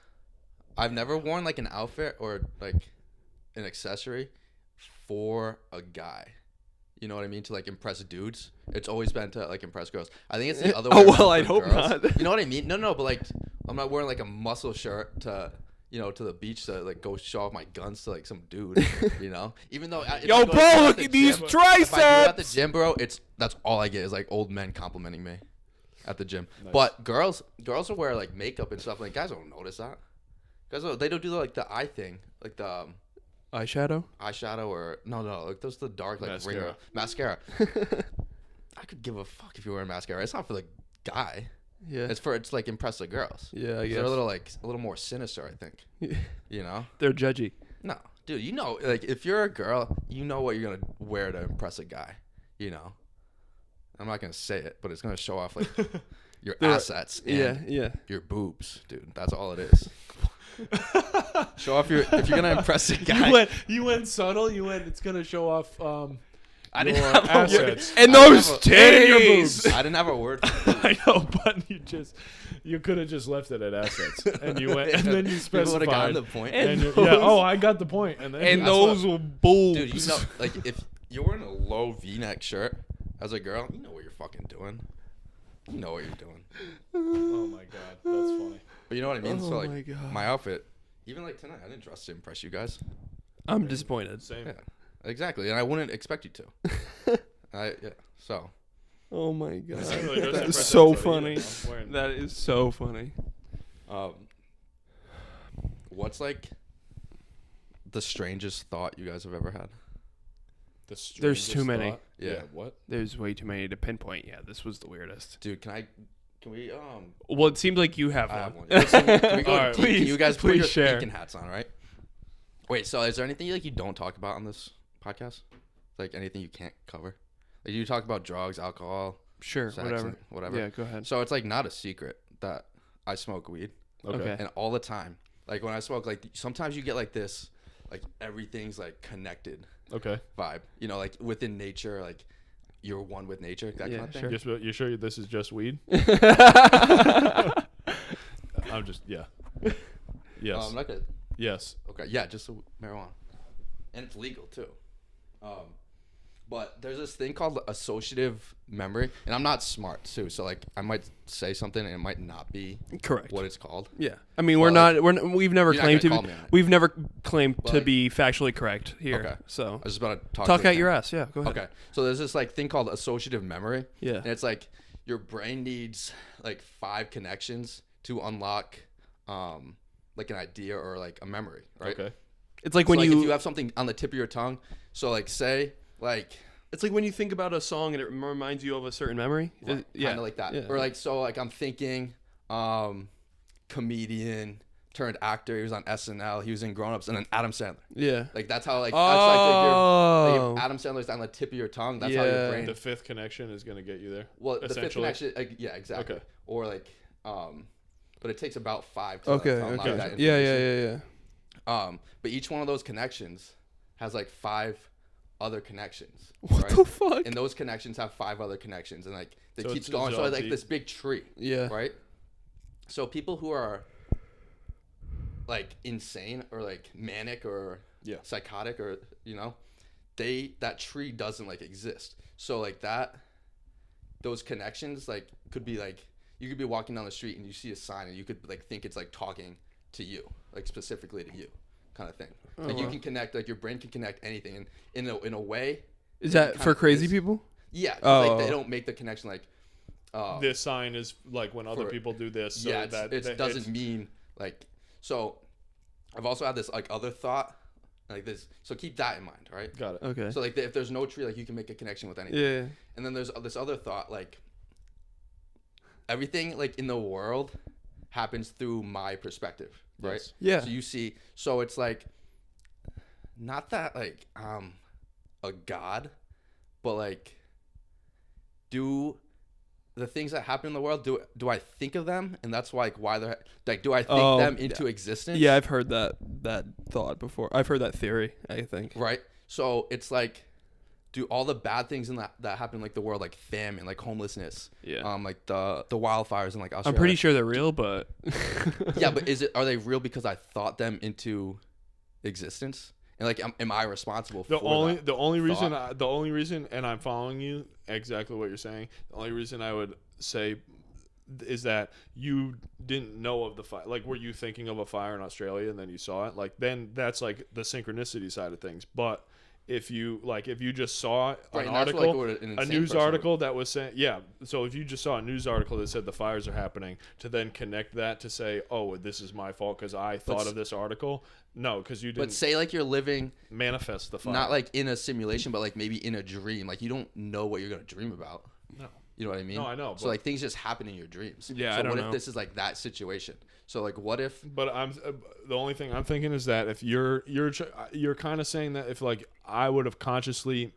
I've never worn like an outfit or like an accessory for a guy. You know what I mean? To like impress dudes. It's always been to like impress girls. I think it's the other way. Oh, around well, for I'd hope girls. not. You know what I mean? No, but like I'm not wearing like a muscle shirt to to the beach to like go show off my guns to like some dude. You know? Even though if Yo, I go bro, at look the at these gym- triceps. If I do it at the gym, bro, that's all I get is like old men complimenting me at the gym. Nice. But girls will wear like makeup and stuff. Like guys don't notice that. They don't do like the eye thing, like the Eyeshadow. eyeshadow or no, like those the dark like Mascara. mascara. I could give a fuck if you wear mascara. It's not for the guy. Yeah. It's like impress the girls. Yeah, I guess. They're a little more sinister, I think. You know? They're judgy. No, dude. You know, like if you're a girl, you know what you're gonna wear to impress a guy. You know. I'm not gonna say it, but it's gonna show off like your assets. And Yeah. your boobs, dude. That's all it is. Show off if you're gonna impress a guy. You went subtle. You went. It's gonna show off. I your didn't have a word. assets. And I didn't those have a- And your titties. boobs. I didn't have a word. For I know, but you could have just left it at assets, and you went, and then you People would have gotten specified. the point. And And yeah, those- oh, I got the point. And then And you- those were boobs. Dude, you know, like if you're wearing a low V-neck shirt as a girl, you know what you're fucking doing. You know what you're doing. oh my god, that's funny. But you know what I mean? Oh So like my God. my outfit, even like tonight, I didn't dress to impress you guys. I'm disappointed. Same. Yeah, exactly, and I wouldn't expect you to. So Oh my god. It's really good to That is impress so everybody funny. either. I'm wearing- That is so funny. what's like the strangest thought you guys have ever had? The There's strangest too many. thought. Yeah. What? There's way too many to pinpoint. Yeah, this was the weirdest. Dude, can we Well, it seems like you have I have one. one. Listen, can we go All right, deep? Can please- you guys put please your share. thinking hats on, right? Wait, so is there anything like you don't talk about on this podcast? Like anything you can't cover? Like you talk about drugs, alcohol, Sure, sex, whatever. and whatever. Yeah, go ahead. So it's like not a secret that I smoke weed, Okay. and all the time. Like when I smoke, like sometimes you get like this, like everything's like connected Okay. vibe. You know, like within nature, like you're one with nature, that Yeah, kind of thing. sure. You sure this is just weed? I'm just yeah. Yes. I'm not gonna. Yes. Okay, yeah, just marijuana, and it's legal too. But there's this thing called associative memory, and I'm not smart too, so like I might say something and it might not be Correct. what it's called. Yeah. I mean, Well, we've never you're not claimed gonna to call me on it. we've never claimed Well, to like- be factually correct here. Okay. So I was just about to talk talk to out the your camera. ass. Yeah, go ahead. Okay, so there's this like thing called associative memory, Yeah. and it's like your brain needs like 5 connections to unlock like an idea or like a memory, right? Okay. It's like So, when like, you if you have something on the tip of your tongue, so like say like it's like when you think about a song and it reminds you of a certain memory. kind of like that, Yeah. or like so like I'm thinking comedian turned actor. He was on SNL. He was in Grown Ups, and then Adam Sandler. Yeah. Like that's how like Oh. that's like if Adam Sandler's on the tip of your tongue. That's how Yeah. your brain. The 5th connection is gonna get you there. Well, the 5th essentially. connection, like, yeah, exactly. Okay. Or like, but it takes about 5 to, Okay. like, to unlock Okay. that Yeah. information. Yeah. But each one of those connections has like 5 other connections. What right? the fuck? And those connections have 5 other connections, and like they So keep it's going. So all like deep. this big tree, Yeah. right? So people who are like insane or like manic or Yeah. psychotic or that tree doesn't like exist. So like those connections like could be like you could be walking down the street and you see a sign and you could like think it's like talking to you, like specifically to you, kind of thing. Like you wow. can connect, like your brain can connect anything, and in a way, Is it that kind for of crazy is. people? Yeah, 'cause, Oh. like they don't make the connection like. This sign is like when other for- people do this. So Yeah, that it doesn't mean like so. I've also had this like other thought, like this. So keep that in mind, right? Got it. Okay. So like if there's no tree, like you can make a connection with anything. Yeah. And then there's this other thought, like everything like in the world happens through my perspective, right? Yes. Yeah. So you see, so it's like not that like a god, but like do the things that happen in the world do I think of them, and that's why they're like do I think Oh, them into existence? Yeah, I've heard that thought before. I've heard that theory, I think. Right. So it's like, do all the bad things in that happen in like the world, like famine, like homelessness, Yeah. like the wildfires in like Australia. I'm pretty sure they're real, but Yeah, but are they real because I thought them into existence? And like, am I responsible for The only thought? reason, and I'm following you exactly what you're saying. The only reason I would say is that you didn't know of the fire. Like, were you thinking of a fire in Australia and then you saw it? Like, then that's like the synchronicity side of things. But if you just saw Right, an and that's article, what, like, what an a insane news person would- article that was saying, yeah. So if you just saw a news article that said the fires are happening, to then connect that to say, oh, this is my fault because I thought of this article. No, because you But didn't say like you're living manifest the fire. not like in a simulation, but like maybe in a dream. Like you don't know what you're gonna dream about. No. You know what I mean? No, I know, So but- like things just happen in your dreams. Yeah, So I don't what know. if this is like that situation? So like what if? But the only thing I'm thinking is that if you're kind of saying that if like I would have consciously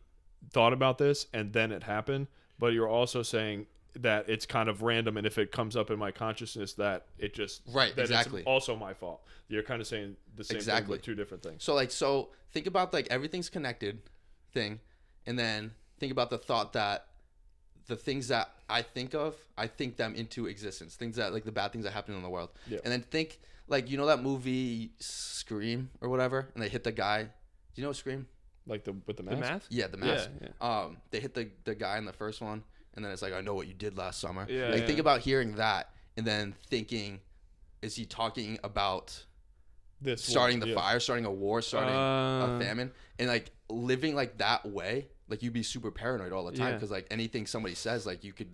thought about this and then it happened, but you're also saying that it's kind of random, and if it comes up in my consciousness that it just Right, that exactly. it's also my fault. You're kind of saying the same thing Exactly. but two different things. So think about like everything's connected thing, and then think about the thought that the things that I think of, I think them into existence. Things that like the bad things that happen in the world. Yeah. And then think like that movie Scream or whatever, and they hit the guy. Do you know Scream? Like with the the mask. mask? Yeah, the mask. Yeah. They hit the guy in the first one, and then it's like I know what you did last summer. Yeah, Like yeah. think about hearing that, and then thinking, is he talking about This starting one, the yeah. fire, starting a war, starting a famine, and like living like that way, like you'd be super paranoid all the time Yeah. because like anything somebody says, like you could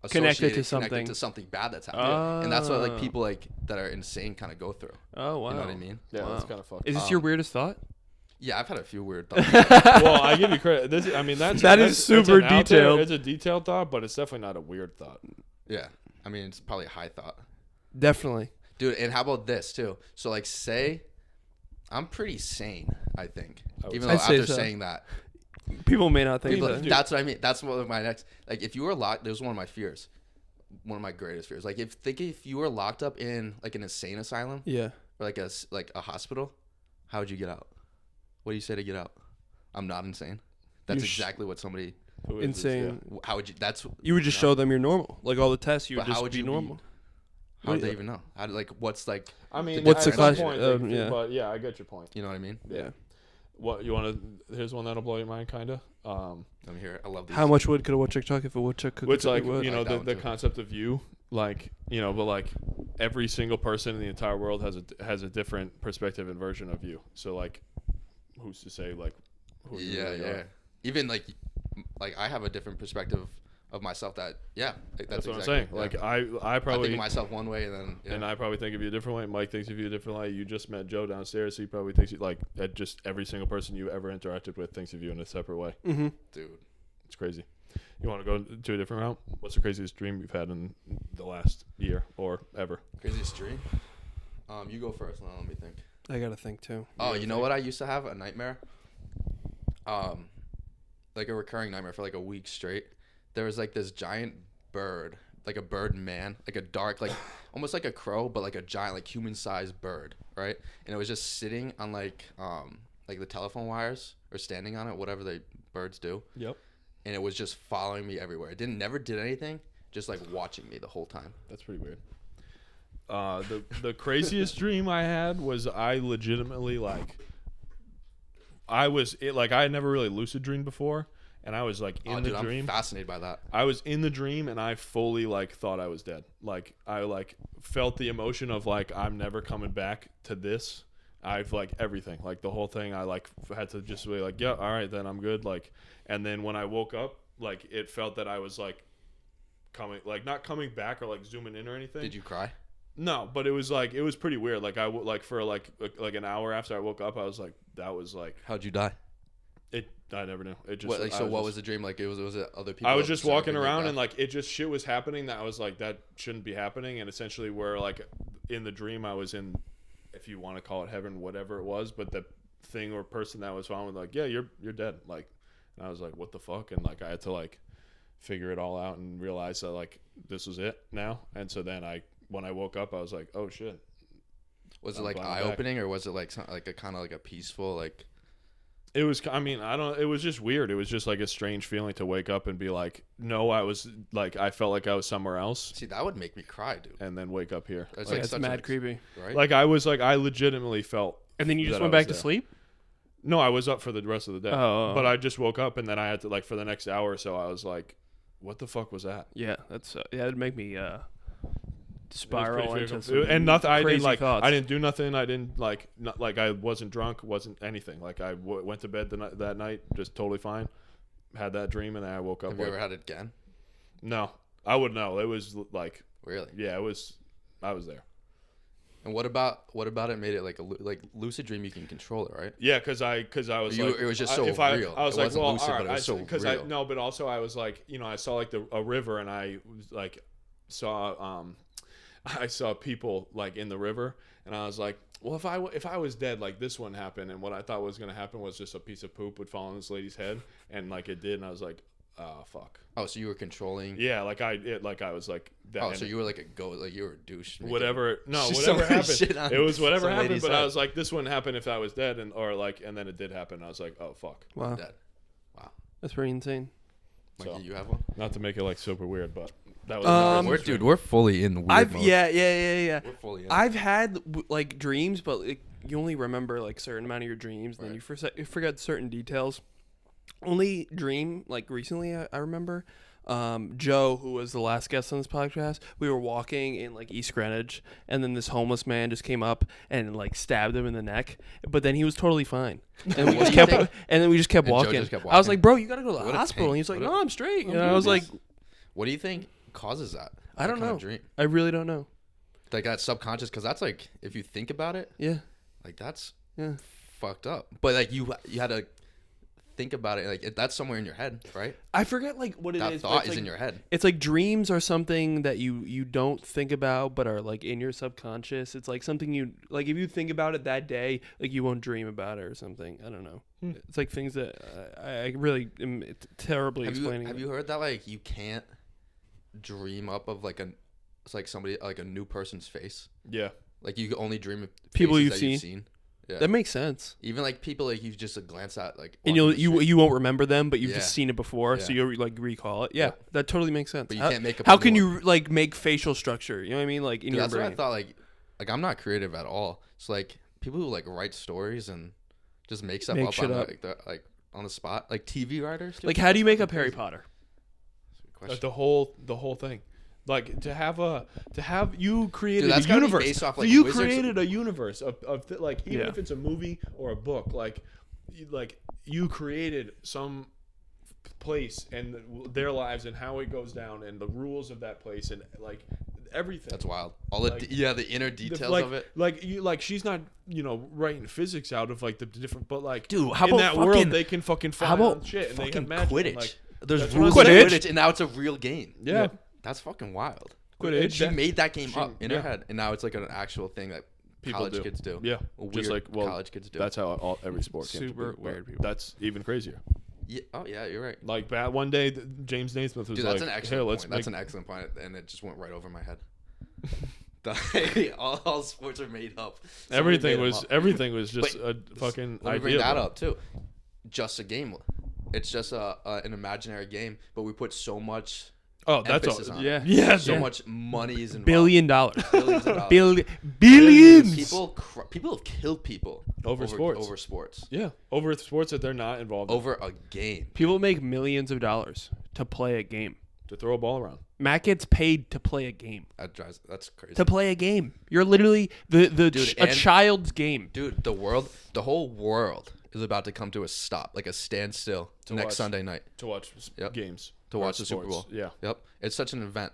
Connect it associate to connect it something. to something bad that's happening, and that's what like Oh. people like that are insane kind of go through. Oh wow. You know what I mean? Yeah, that's Wow. kind of fucked. Is this your weirdest thought? Yeah, I've had a few weird thoughts. Well, I give you credit. That's That is super an out there- detailed. It's a detailed thought, but it's definitely not a weird thought. Yeah, I mean it's probably a high thought, Definitely. dude. And how about this too? So like, say I'm pretty sane, I think, would even say. though I'd say after so. saying that. People may not think People, that. that's what I mean. That's one of my next. Like, if you were locked, there's one of my fears, one of my greatest fears. Like, if you were locked up in like an insane asylum Yeah. or like a hospital, how would you get out? What do you say to get out? I'm not insane. That's You sh- exactly what somebody. Who is this? Insane. How would you? That's You would just show them you're normal. Like all the tests, you would But how just would be you be- normal. how do What- they even know? How do, like what's like? Yeah. I mean, What's at the some question? point, Yeah. but yeah, I get your point. You know what I mean? Yeah. What you want to? Here's one that'll blow your mind, kind of. Let me hear it. I love these. How much wood could a woodchuck chuck if a woodchuck could? Which, like, wood? you know, Like that the one, too. concept of you, like, you know, but like every single person in the entire world has a different perspective and version of you. So like, who's to say like who you Yeah, really yeah. are? Even like I have a different perspective of myself. That's what I'm exactly, saying. yeah. Like I I probably think of myself one way, and then and I probably think of you a different way. Mike thinks of you a different way. You just met Joe downstairs, so he probably thinks you like just every single person you ever interacted with thinks of you in a separate way. Mm-hmm. dude. It's crazy. You want to go to a different route? What's the craziest dream you've had in the last year or ever? Craziest dream. You go first. Now let me think. I gotta think too. Oh, you know what? I used to have a nightmare. Like a recurring nightmare for like a week straight. There was like this giant bird, like a bird man, like a dark, like almost like a crow, but like a giant, like human-sized bird, right? And it was just sitting on like the telephone wires or standing on it, whatever the birds do. Yep. And it was just following me everywhere. It never did anything, just like watching me the whole time. That's pretty weird. The craziest dream I had was I legitimately I had never really lucid dreamed before, and I was like in the dream. I'm fascinated by that. I was in the dream and I fully like thought I was dead. Like I like felt the emotion of like I'm never coming back to this. I've like everything, like the whole thing. I like had to just be like, yeah, all right, then I'm good. Like, and then when I woke up, like it felt that I was like not coming back or like zooming in or anything. Did you cry? No, but it was like it was pretty weird. Like for like an hour after I woke up, I was like, that was like How'd you die? I never knew. It just What was the dream like? Was it other people? I was just walking observing around death? and like it just shit was happening that I was like that shouldn't be happening, and essentially where like in the dream I was in, if you want to call it heaven, whatever it was, but the thing or person that was following like, yeah, you're dead. Like, and I was like, what the fuck? And like I had to like figure it all out and realize that like this was it now. And so then when I woke up, I was like, oh shit. Was it like eye opening, or was it like a kind of like a peaceful like? It was. I mean, I don't. It was just weird. It was just like a strange feeling to wake up and be like, no, I was like, I felt like I was somewhere else. See, that would make me cry, dude. And then wake up here. It's Like, like it's such mad creepy. right? Like I was like, I legitimately felt. And then you just that went I was back to there. sleep? No, I was up for the rest of the day. Oh. But I just woke up and then I had to like for the next hour or so. I was like, what the fuck was that? Yeah, that's it'd make me spiral It was pretty into fearful. some And nothing. I didn't crazy like. thoughts. I didn't do nothing. I didn't like. Not like I wasn't drunk. Wasn't anything. Like I went to bed that night just totally fine. Had that dream and then I woke up. Have you ever had it again? No, I would know. It was like, Really? yeah, it was. I was there. And what about it made it like like lucid dream? You can control it, right? Yeah, because I was You- like, it was just so real. real. I was It like, wasn't well, lucid, all but right, it was so because real. no, but also I was like, I saw like a river and I was like saw I saw people like in the river and I was like, well, if I was dead, like this wouldn't happen, and what I thought was gonna happen was just a piece of poop would fall on this lady's head, and like it did, and I was like, oh fuck. Oh, so you were controlling? Yeah, like I was like that. Oh, so you were like a like you were a douche. making- Whatever, no, Some whatever shit happened. on It was whatever some happened, lady's but I head. was like, this wouldn't happen if I was dead, and then it did happen. I was like, oh fuck. Wow, Dead. that's pretty insane. Mikey, So- you have one? Not to make it like super weird, but that was. We're fully in weird mode. Yeah. We're fully in. I've had like dreams, but like, you only remember like certain amount of your dreams, and then you forget certain details. Only dream like recently I remember. Joe, who was the last guest on this podcast, we were walking in like East Greenwich, and then this homeless man just came up and like stabbed him in the neck, but then he was totally fine, and we just kept And Joe walking. just kept I was walking? like, bro, you gotta go to the What a hospital, and tank. he was like, What a- no, I'm straight. Oh, And I was like, What do you think causes that? I don't That kind know. of dream? I really don't know. Like that subconscious, because that's like if you think about it, Yeah, like that's yeah. fucked up. But like you had to think about it, like that's somewhere in your head, right? I forget like what it That is. but thought it's is like, in your head. It's like dreams are something that you don't think about, but are like in your subconscious. It's like something you like if you think about it that day, like you won't dream about it or something. I don't know. It's like things that I really am terribly explaining. Have you heard that like you can't dream up of like it's like somebody like a new person's face? Yeah. Like you can only dream of People faces you've that seen? Yeah. That makes sense. Even like people like you just glance at like And walking the street. you won't remember them, but you've Yeah. just seen it before, so Yeah. you'll like recall it. Yeah, Yeah. that totally makes sense. But you how, can't make up How a can new you like make facial structure? You know what I mean? Like in Dude, your that's what brain. I thought. Like I'm not creative at all. It's like people who like write stories and Just make stuff Make up shit on up. like on the spot, like TV writers. Dude. Like, how do you make That's up Harry crazy. Potter? Question. The whole thing. Like to have you created Dude, that's a gotta be universe. based off, So like, you wizards. created a universe of like even Yeah. if it's a movie or a book, like you created some place and their lives and how it goes down and the rules of that place and like everything. That's wild. All the Like, the inner details like, of it. Like she's not writing physics out of like the different, but like Dude, how in about that fucking- world they can fucking how find about shit and they Fucking have magic. Quidditch. And, like, There's that's rules what of I'm saying. Quidditch, and now it's a real game. Yeah. That's fucking wild. Quidditch. She made that game She- up in yeah. her head, and now it's like an actual thing that People college do. kids do. Yeah, Weird just like college kids do. That's how every sport came to Super be, but weird people. That's even crazier. Yeah. Oh yeah, you're right. Like one day, James Naismith was Dude, like, that's an "Hey, excellent let's point. make That's an excellent point, and it just went right over my head. all sports are made up. Somebody everything made 'em was up. everything was just But a fucking Let me idea. bring that bro. up too. Just a game. It's just an imaginary game, but we put so much Oh, that's emphasis all. on Yeah. it. Yeah, So Yeah. much money is involved. $1 billion. Billions of dollars. Billions. People have killed people Over sports. Over sports. Yeah, over sports that they're not involved in. Over a game. People make millions of dollars to play a game. To throw a ball around. Matt gets paid to play a game. That's crazy. To play a game. You're literally a and- child's game. Dude, the whole world is about to come to a stop, like a standstill next watch. Sunday night To watch Yep. games. to or watch the Super sports. Bowl. Yeah. Yep. It's such an event.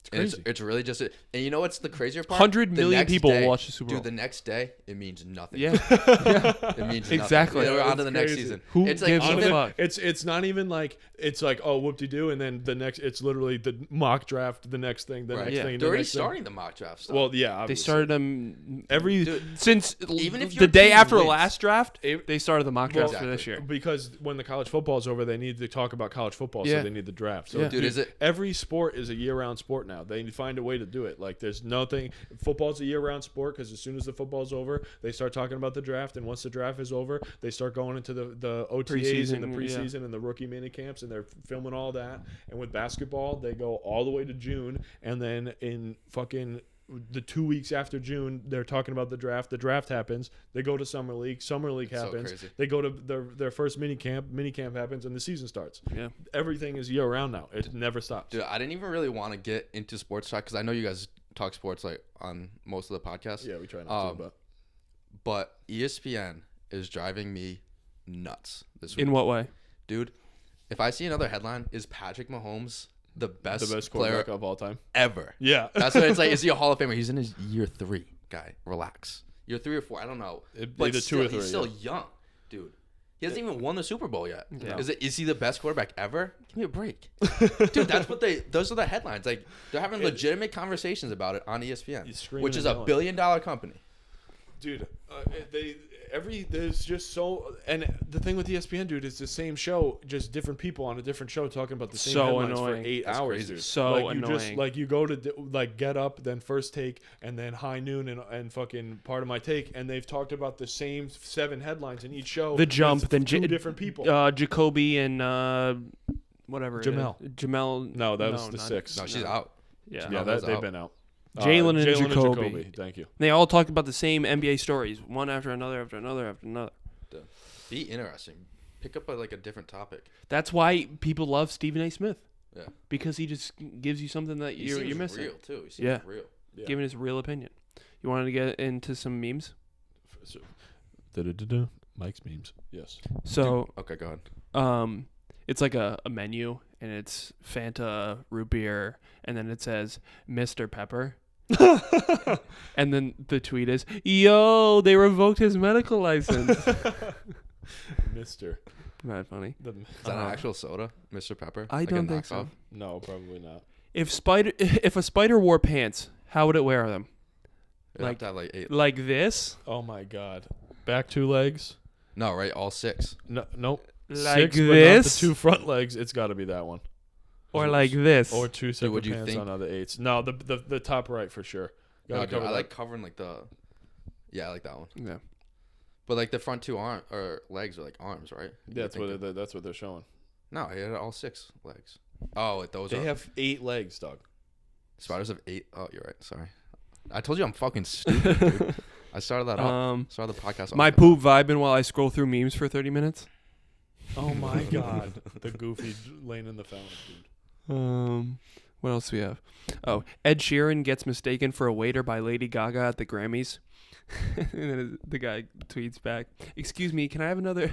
It's And crazy. It's really just and you know what's the crazier part? 100 The million next people day- watch the Super Bowl. Dude, the next day it means nothing. Yeah. It means nothing. Exactly. We're on to It's the next crazy. season. Who it's gives a even- fuck? It's not even like it's like oh whoop-de-doo and then the next it's literally the mock draft the next thing the Right. next Yeah. thing the They're already next thing. starting the mock draft stuff. Well yeah They obviously. started them every Dude, since even if the your day team after the wins, last draft. it- They started the mock draft Well, for this year. because when the college football's over they need to talk about college football Yeah. so they need the draft so Yeah. Dude, is it- every sport is a year-round sport now they find a way to do it like there's nothing football's a year-round sport because as soon as the football's over they start talking about the draft and once the draft is over they start going into the OTAs and the Preseason, yeah. preseason and the rookie mini camps and they're filming all that and with basketball they go all the way to June and then in fucking the 2 weeks after June they're talking about the draft happens they go to summer league So happens crazy. they go to their first mini camp happens and the season starts Yeah. everything is year round now it never stops. Dude, I didn't even really want to get into sports talk because I know you guys talk sports like on most of the podcasts. Yeah, we try not to, But ESPN is driving me nuts this week. In what way? Dude, if I see another headline, is Patrick Mahomes the but best, the best player quarterback of all time. ever? Yeah, That's what it's like. Is he a Hall of Famer? He's in his year 3, guy. Relax. Year 3 or 4, I don't know. But either still, 2 or 3. he's still young, dude. He hasn't even won the Super Bowl yet. Yeah. Is he the best quarterback ever? Give me a break, dude. Those are the headlines. Like they're having legitimate conversations about it on He's ESPN, screaming which is and a yelling. $1 billion company. dude. There's just so and the thing with ESPN, dude, is the same show, just different people on a different show talking about the same So headlines annoying. for 8 That's hours. crazy. Dude. So like you just annoying. like you go to like Get Up, then First Take, and then High Noon and fucking Part of My Take, and they've talked about the same 7 headlines in each show. The Jump, with then 2 different people. Jacoby and whatever. Jamel. Jamel. No, that was the not- 6. No, she's out. Yeah. Yeah, Jamel's they've out. been out. Jalen and Jalen Jacoby. Thank you. They all talked about the same NBA stories, one after another, after another, after another. Be interesting. Pick up a different topic. That's why people love Stephen A. Smith. Yeah. Because he just gives you something that He you're seems missing. real too. He seems Yeah. real. Yeah. Giving his real opinion. You wanted to get into some memes? Mike's memes. Yes. So, Okay, go ahead. it's like a menu, and it's Fanta, root beer, and then it says Mr. Pepper. And then the tweet is, "Yo, they revoked his medical license." Mister. Not funny. Is that an actual soda, Mr. Pepper? I Like a don't think so. knockoff? No, probably not. If a spider wore pants, how would it wear them? It'd have to have like 8. Like this? Oh my God. Back 2 legs. No, right? All 6. No, nope. Like 6, but not this? the 2 front legs. It's got to be that one. Or like this? Or 2 separate would you pants think- on other 8s. No, the top right for sure. No, Gotta dude, cover I that. like covering like the. Yeah, I like that one. Yeah. But like the front 2 arm or legs are like arms, right? That's what they're showing. No, he had all 6 legs. Oh, those They are. have 8 legs, dog. Spiders have 8. Oh, you're right. Sorry. I told you I'm fucking stupid, dude. I started that up. Started the podcast. My poop vibing while I scroll through memes for 30 minutes. Oh my god, the goofy laying in the fountain, dude. What else do we have? Oh, Ed Sheeran gets mistaken for a waiter by Lady Gaga at the Grammys. And then the guy tweets back, "Excuse me, can I have another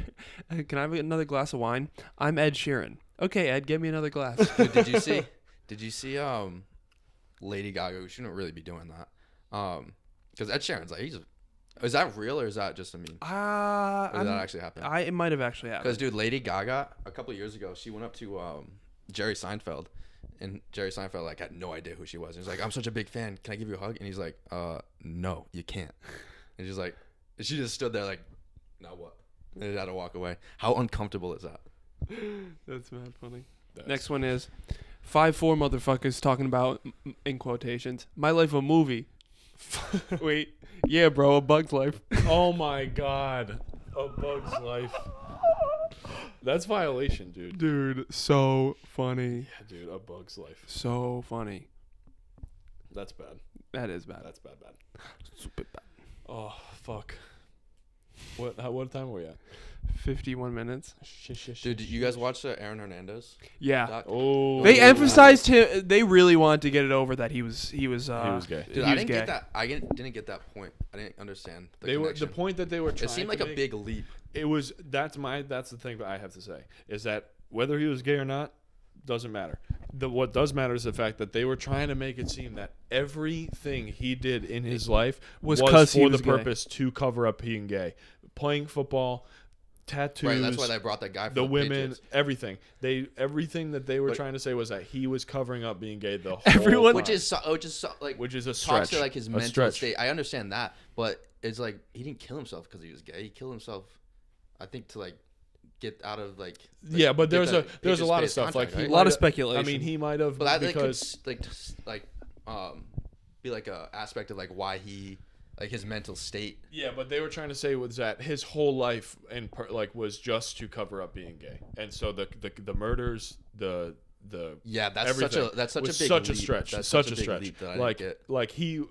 glass of wine? I'm Ed Sheeran." "Okay, Ed, get me another glass." Dude, did you see Lady Gaga? We shouldn't really be doing that. Because Ed Sheeran's like is that real or is that just a meme? Did that actually happen? It might have actually happened. Because dude, Lady Gaga a couple of years ago, she went up to Jerry Seinfeld, and Jerry Seinfeld like had no idea who she was. He was like, "I'm such a big fan. Can I give you a hug?" And he's like, "No, you can't." And she's like, she just stood there like, "Now what?" And they had to walk away. How uncomfortable is that? That's mad funny. Next one is 5'4" motherfuckers talking about, in quotations, "My life a movie." Wait, yeah, bro, A Bug's Life. Oh my god, A Bug's Life. That's violation, dude. Dude, so funny. Yeah, dude, A Bug's Life. So funny. That's bad. That is bad. That's bad. Super bad. Oh fuck. What time are we at? 51 minutes. Dude, did you guys watch the Aaron Hernandez? Yeah. doc? Oh. They emphasized him. They really wanted to get it over that he was he was gay. Dude, I didn't get that. I didn't get that point. I didn't understand the connection. The point that they were trying. It seemed like to a make, big leap. It was. That's the thing that I have to say is that whether he was gay or not doesn't matter. What does matter is the fact that they were trying to make it seem that everything he did in his life was for the purpose to cover up being gay. Playing football, tattoos. Right, that's why they brought that guy from the women, Patriots. everything that they were trying to say was that he was covering up being gay the whole Everyone- time. Which is like which is a talks stretch. to like his A mental stretch. state. I understand that, but it's like he didn't kill himself because he was gay. He killed himself, I think, to like get out of like Yeah, but get there's the a Patriots lot pay of his stuff contract, like right? A lot of might have- speculation. I mean, he might have But that because could be like a aspect of like why he like his mental state. yeah, but they were trying to say was that his whole life was just to cover up being gay, and so the murders, the Yeah, that's everything such a was big such a leap. stretch, That's such a big stretch. leap that I Like didn't get. like he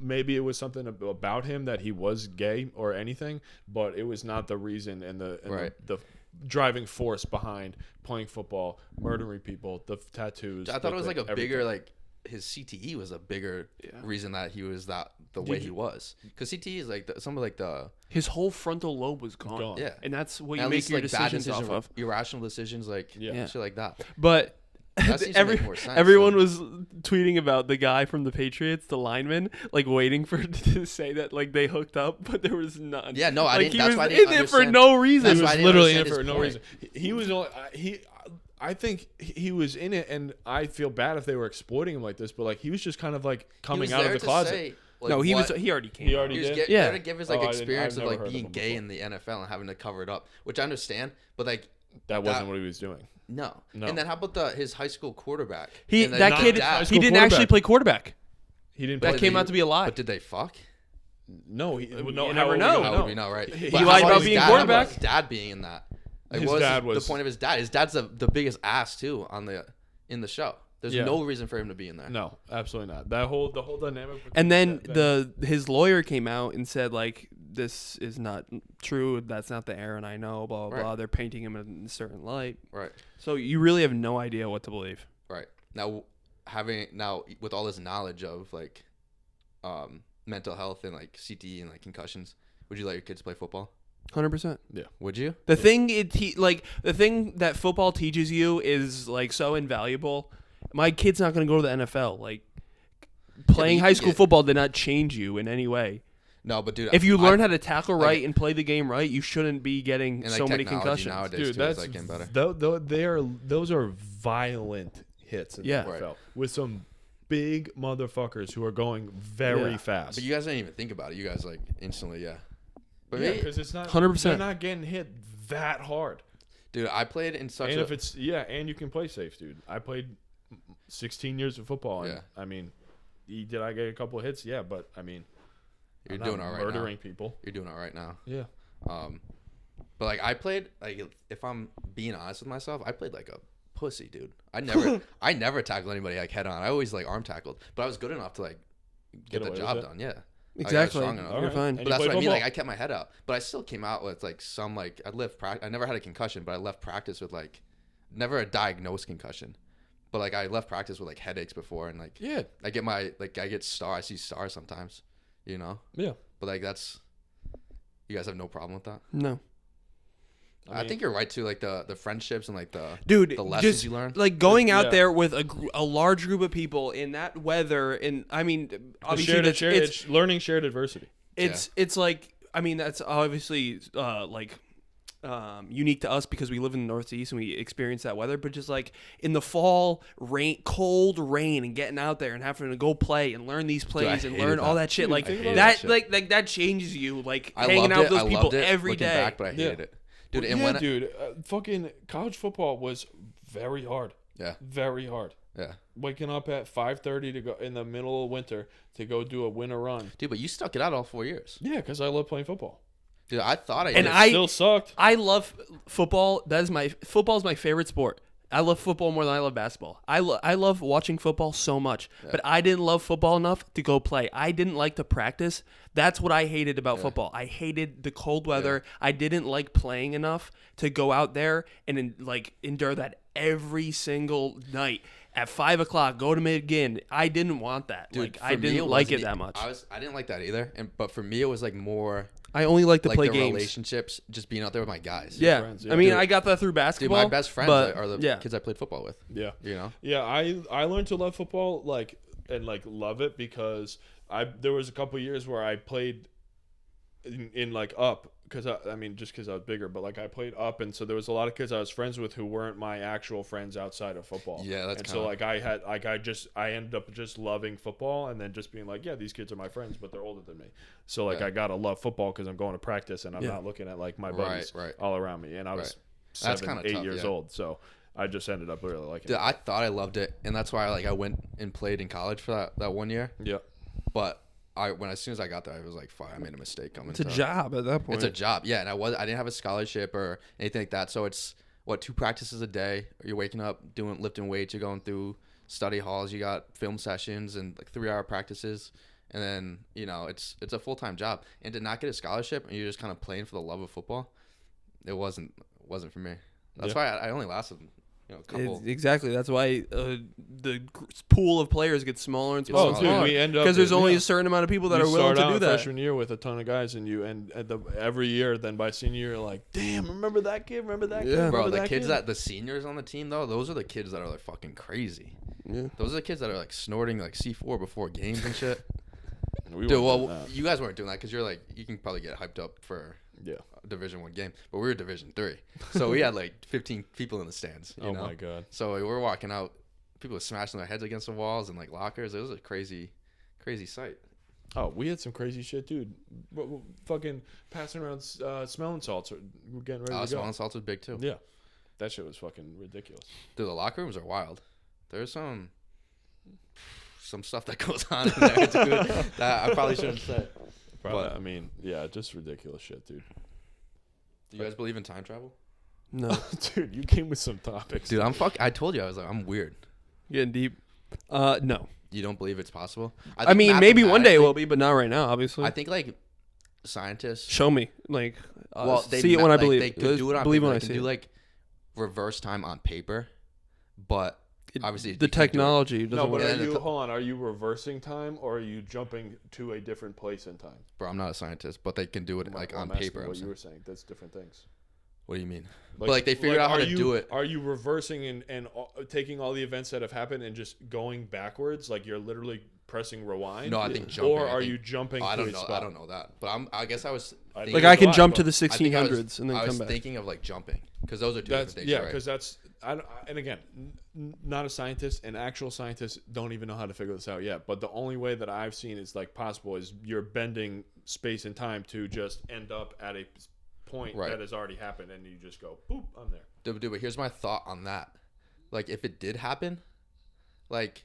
maybe it was something about him that he was gay or anything, but it was not the reason and Right. the driving force behind playing football, murdering people, the tattoos. I thought it was like a everything. bigger like his CTE was a bigger reason that he was the way he was, because CTE is like some of like the His whole frontal lobe was gone. Yeah. And that's what at you make least your like bad decisions off decisions, of. irrational decisions, like Yeah. shit like that. But That seems to make more sense everyone than- was tweeting about the guy from the Patriots, the lineman, like waiting for to say that like they hooked up, but there was none. Yeah, no, I like, didn't. He that's was why I didn't in it for understand. no reason. That's He why I was didn't literally in it understand for his no point. reason. He was only I think he was in it, and I feel bad if they were exploiting him like this. But like he was just kind of like He coming was out of there the to closet. say, like, No, he what- already came. He already He was did. Yeah. there to give his like Oh, experience I've of never like heard of being him gay before. in the NFL and having to cover it up, which I understand. But like That wasn't what he was doing. no. No. And then how about his high school quarterback? He And then that his kid dad- he didn't actually play quarterback. He didn't. That play came the- out to be a lie. But did they fuck? No, You no. never know. How would we know, right? He But lied how about his being dad- quarterback. how about his dad being in that. Like, His what dad the was- point of his dad. His dad's the biggest ass too in the show. There's Yeah. no reason for him to be in there. No, absolutely not. The whole dynamic. And then that- his lawyer came out and said like this is not true. That's not the Aaron I know. Blah blah Right. blah. They're painting him in a certain light. Right. So you really have no idea what to believe. Right. Now with all this knowledge of like mental health and like CTE and like concussions, would you let your kids play football? 100%. Would you? The thing the thing that football teaches you is like so invaluable. My kid's not going to go to the NFL. Like playing you high can school get- football did not change you in any way. No, but dude, If you learn I, how to tackle right and play the game right, you shouldn't be getting and like so many technology concussions. nowadays dude, too, that's is like getting better. those are violent hits in Yeah. the NFL Right. with some big motherfuckers who are going very Yeah. fast. But you guys didn't even think about it. You guys like instantly, yeah. But yeah, maybe, because it's not 100%. They're not getting hit that hard. dude, I played in such And a if it's and you can play safe, dude. I played 16 years of football, and Yeah. I mean, did I get a couple of hits? Yeah, but I mean, you're I'm doing not all right murdering now. people. You're doing all right now. Yeah, But like I played like if I'm being honest with myself, I played like a pussy, dude. I never tackled anybody like head on. I always like arm tackled, but I was good enough to like get Get the away job with it? done. Yeah. Exactly. strong enough. All You're right. fine. And But you that's played what I mean. football? Like I kept my head up, but I still came out with like some like I never had a concussion, but I left practice with like never a diagnosed concussion, but like I left practice with like headaches before, and like Yeah. I see stars sometimes, you know. Yeah. But like that's you guys have no problem with that. No. I think you're right too. Like the friendships and like the lessons just you learn. like going out Yeah. there with a large group of people in that weather, and I mean, obviously it's learning shared adversity. it's like, I mean, that's obviously unique to us because we live in the Northeast and we experience that weather. But just like in the fall, cold rain, and getting out there and having to go play and learn these plays and learn all that shit, Dude, like I hated that, that shit. that changes you. Like I hanging loved out it. with those I people loved it every looking day. back, but I hated it, dude. And Yeah, when dude, fucking college football was very hard. yeah, Very hard. yeah, Waking up at 5:30 to go in the middle of winter to go do a winter run. dude, but you stuck it out all 4 years, Yeah, because I love playing football. dude. I thought I And did. I- Still sucked. I love football. Football is my favorite sport. I love football more than I love basketball. I love watching football so much, but I didn't love football enough to go play. I didn't like to practice. That's what I hated about football. I hated the cold weather. I didn't like playing enough to go out there and endure that every single night at 5 o'clock. Go to McGinn. I didn't want that. Dude, Like for I me, didn't like wasn't it that much. I didn't like that either. But for me, it was like more I only like to like play the games. relationships, just being out there with my guys. Yeah. friends, yeah. I mean, Dude, I got that through dude, basketball. my best friends but, are the yeah. kids I played football with. Yeah. You know, Yeah, I learned to love football and love it because there was a couple years where I played in like up because just because I was bigger, but like I played up, and so there was a lot of kids I was friends with who weren't my actual friends outside of football. Yeah, that's and kinda- so like I ended up just loving football, and then just being like, yeah, these kids are my friends, but they're older than me. So like Yeah. I gotta love football because I'm going to practice and I'm not looking at like my buddies Right. all around me, and I was That's 7, kinda 8 tough, years yeah. old, so I just ended up really liking dude, it. I thought I loved it, and that's why I went and played in college for that 1 year. Yeah. But as soon as I got there, I was like, fuck, I made a mistake coming. It's a to- job at that point. It's a job, yeah. And I didn't have a scholarship or anything like that. So it's 2 practices a day. You're waking up, lifting weights. You're going through study halls. You got film sessions and like 3-hour practices. And then it's a full-time job. And to not get a scholarship and you're just kind of playing for the love of football, it wasn't for me. That's why I only lasted a couple. Exactly. That's why the pool of players gets smaller and smaller and Oh, dude, smaller. we end up Because there's only yeah. a certain amount of people that You are willing start to out do that. freshman year with a ton of guys, and you end every year. Then by senior year, you're like, damn, remember that kid? Remember that kid? Yeah. Bro, Remember the kids kid? the seniors on the team though, those are the kids that are like fucking crazy. Yeah. Those are the kids that are like snorting like C4 before games and shit. We Dude, weren't well, doing that. you guys weren't doing that because you're like you can probably get hyped up for Yeah. a Division 1 game, but we were Division 3, so we had like 15 people in the stands. You Oh know? my god. So we were walking out, people were smashing their heads against the walls and like lockers. It was a crazy sight. Oh, we had some crazy shit, dude. Fucking passing around smelling salts. We're getting ready to go. Smelling salts was big too. Yeah, that shit was fucking ridiculous. Dude, the locker rooms are wild. There's some stuff that goes on in there, dude, that I probably shouldn't say. Probably, But- I mean, yeah, just ridiculous shit, dude. Do you guys believe in time travel? No. Dude, you came with some topics. Dude, I told you I'm weird. Getting deep. No. You don't believe it's possible? I mean, maybe one day it mathematically- will be, but not right now, obviously. I think like scientists. Show me. Like, They see it when I like, believe. They could do it on believe paper. when I They see can do it. like reverse time on paper, but obviously The you can't do it. technology doesn't No, but work. Yeah, are you the- hold on? Are you reversing time or are you jumping to a different place in time? Bro, I'm not a scientist, but they can do it like Well, on I'm asking paper. I'm What you saying. were saying? That's different things. What do you mean? But like they figured out how are to you- do it. Are you reversing and taking all the events that have happened and just going backwards? Like you're literally pressing rewind? No, I think jumping. Or I are think- you jumping I to don't a know. spot? I don't know that, but I guess I was. I thinking- Like, I can Why, jump but to the I think I was- 1600s and then I was come back. thinking of like jumping because those are two That's different things. yeah, right? because that's and again, not a scientist, and actual scientists don't even know how to figure this out yet. But the only way that I've seen is like possible is you're bending space and time to just end up at a point Right. that has already happened, and you just go, boop, I'm there. Dude, but here's my thought on that. Like, if it did happen, like,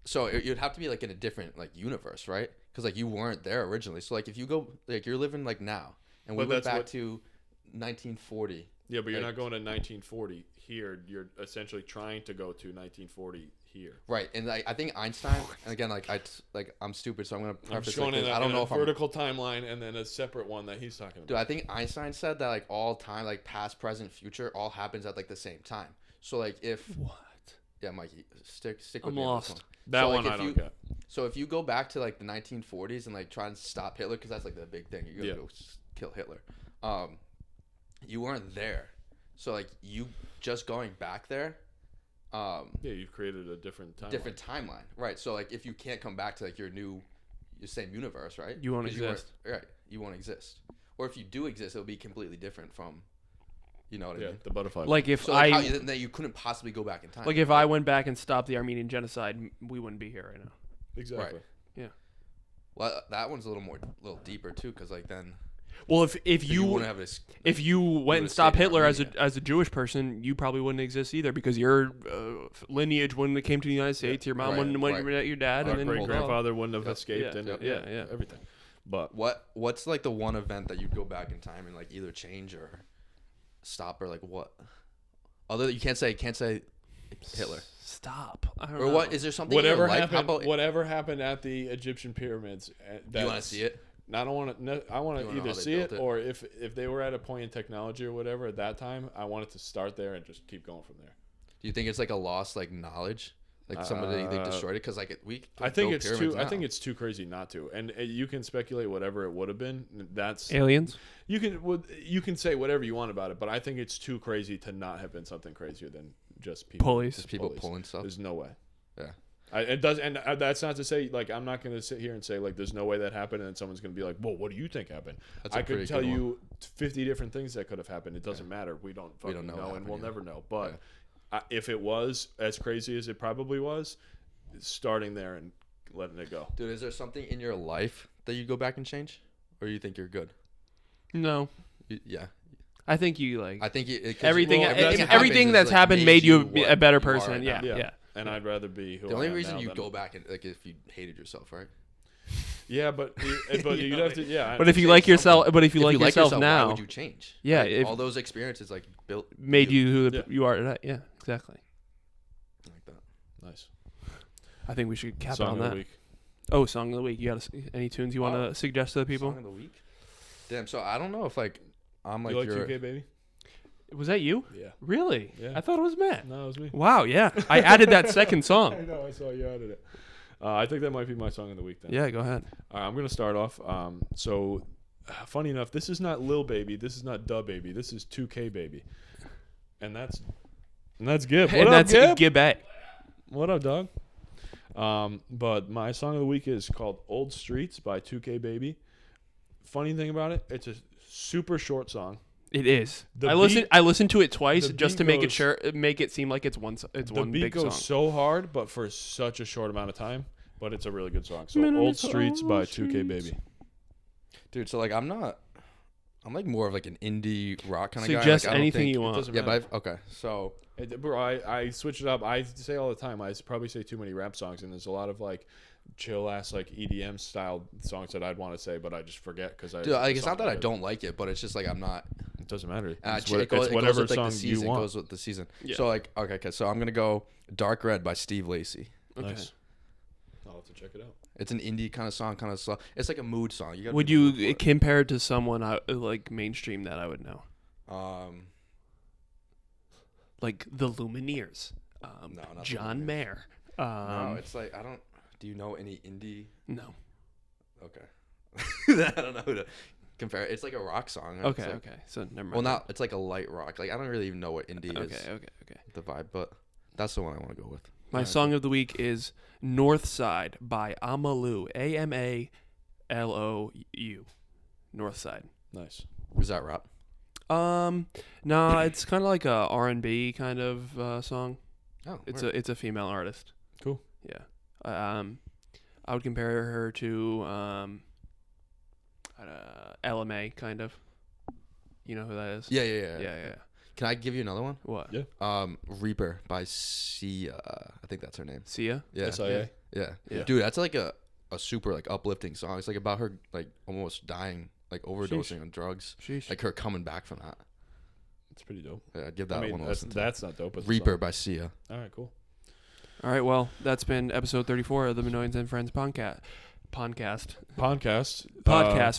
so you'd have to be like in a different like universe, right? Because like you weren't there originally. So like if you go like you're living like now, and we But went that's back what- to 1940. Yeah, but you're Like- not going to 1940 here. You're essentially trying to go to 1940 here. Right, and I think Einstein, and again, I'm stupid, so I'm gonna I'm preface showing like it this. I don't know if I'm vertical timeline and then a separate one that he's talking about. Dude, I think Einstein said that like all time, like past, present, future, all happens at like the same time. So like if What? yeah, Mikey, stick with I'm me on lost. this one. That So, one like, I if don't you, get. So if you go back to like the 1940s and like try and stop Hitler, because that's like the big thing, you're gonna go kill Hitler. You weren't there, so like you just going back there. Yeah, you've created a different timeline. Right? So like if you can't come back to like your same universe, right? You won't 'Cause exist. Right? You won't exist. Or if you do exist, it'll be completely different from, you know what I Yeah, mean? the butterfly. Like if So like I you couldn't possibly go back in time. like if I went back and stopped the Armenian genocide, we wouldn't be here right now. exactly. Right. Yeah. Well, that one's a little deeper too, because like then Well, if you you wouldn't have this. if you went and would've stopped stayed in Hitler as Armenia. a Jewish person, you probably wouldn't exist either because your lineage wouldn't have came to the United States. Your mom Right, wouldn't have right. met your dad, Our and then great grandfather wouldn't have escaped, Yeah, and yeah. everything. But What's like the one event that you'd go back in time and like either change or stop or like what? Other you can't say Hitler. Stop. I don't Or know. what is there something whatever in your life? happened, How about, whatever happened at the Egyptian pyramids, you want to see it? I don't want to. I want You to wanna know either how they see it, built it? or if they were at a point in technology or whatever at that time, I wanted to start there and just keep going from there. Do you think it's like a lost like knowledge? Like somebody they destroyed it because like I think it's too. I think it's too crazy not to. And you can speculate whatever it would have been. That's aliens? you can say whatever you want about it, but I think it's too crazy to not have been something crazier than just people. Pulleys. just people pulleys. pulling stuff. There's no way. Yeah. It does, and that's not to say like I'm not going to sit here and say like there's no way that happened, and then someone's going to be like, "Well, what do you think happened?" That's a I could pretty tell good one. you 50 different things that could have happened. It doesn't matter. We don't fucking know what know, and happened we'll yet. never know. But if it was as crazy as it probably was, starting there and letting it go. Dude, is there something in your life that you go back and change, or you think you're good? No, Yeah, I think you like I think everything. well, that Everything happens that's is, like, happened made you a better person. right Yeah, now. yeah. And I'd rather be who The I only am reason now you than- go back and like if you hated yourself, right? Yeah, but you'd have to. Yeah, But if you like yourself, If you like yourself why now, would you change? Yeah, Like, if- all those experiences like built made you who Yeah. you are today. Yeah, exactly. like that. nice. I think we should cap it Song on of that. the week. Oh, song of the week. You got any tunes you want to suggest to the people? Song of the week. Damn. So I don't know if like I'm like You like your 2K baby? Was that you? Yeah. Really? Yeah. I thought it was Matt. No, it was me. Wow. Yeah, I added that second I song. know. I saw you added it. I think that might be my song of the week then. Yeah, go ahead. All right, I'm gonna start off. So, funny enough, this is not Lil Baby. This is not Duh Baby. This is 2K Baby, and that's Gib. What And up, that's Gib? Gib A. What up, dog? But my song of the week is called "Old Streets" by 2K Baby. Funny thing about it, it's a super short song. It is. The I listened to it twice the just to beat make it seem like it's one The one beat big goes song. so hard, but for such a short amount of time. But it's a really good song. So, Minute "Old it's Streets" by old 2K Baby. streets. dude. So like I'm like more of like an indie rock kind of guy. Suggest Like, I don't anything think- you want. doesn't Yeah, matter. but okay. So Bro, I switch it up. I say all the time. I probably say too many rap songs, and there's a lot of like chill ass like EDM style songs that I'd want to say, but I just forget because I. dude, like, it's not that I don't like it, but it's just like I'm not. It doesn't matter. It It's goes whatever with, like, song the season. you want. Goes with the season. Yeah. So like okay, so I'm gonna go "Dark Red" by Steve Lacy. Okay. Nice. I'll have to check it out. It's an indie kind of song, kind of slow. It's like a mood song. You gotta Would be in the mood you for compare it to someone like mainstream that I would know, it. like the Lumineers, No, not the John Lumineers. Mayer? No, it's like I don't. Do you know any indie? No. Okay. I don't know who to compare. It's like a rock song. It's Okay. like- Okay. So never mind. Well, not. It's like a light rock. Like I don't really even know what indie Okay. is. Okay. Okay. The vibe, but that's the one I want to go with. My Alright, song of the week is North Side by Amalou. AMALOU. North Side. Nice. Is that rap? No, it's kind of like a R&B kind of song. Oh, It's word. a female artist. Cool. Yeah. I would compare her to LMA kind of. You know who that is? Yeah. Yeah. Can I give you another one? What? Yeah. Reaper by Sia. I think that's her name. Sia? Yeah. SIA. Yeah. Yeah. Dude, that's like a super like uplifting song. It's like about her like almost dying, like overdosing on drugs. Sheesh. Like her coming back from that. It's pretty dope. Yeah, I'd give that I mean, one a that's, listen to. that's not dope. But Reaper by Sia. All right, cool. All right, well, that's been episode 34 of the Madoians and Friends podcast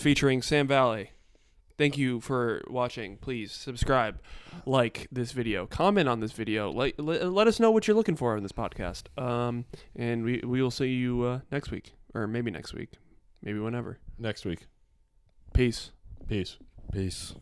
featuring Sam Valley. Thank you for watching. Please subscribe, like this video, comment on this video. Let us know what you're looking for in this podcast. And we will see you next week, or maybe next week, maybe whenever. Next week. Peace. Peace. Peace.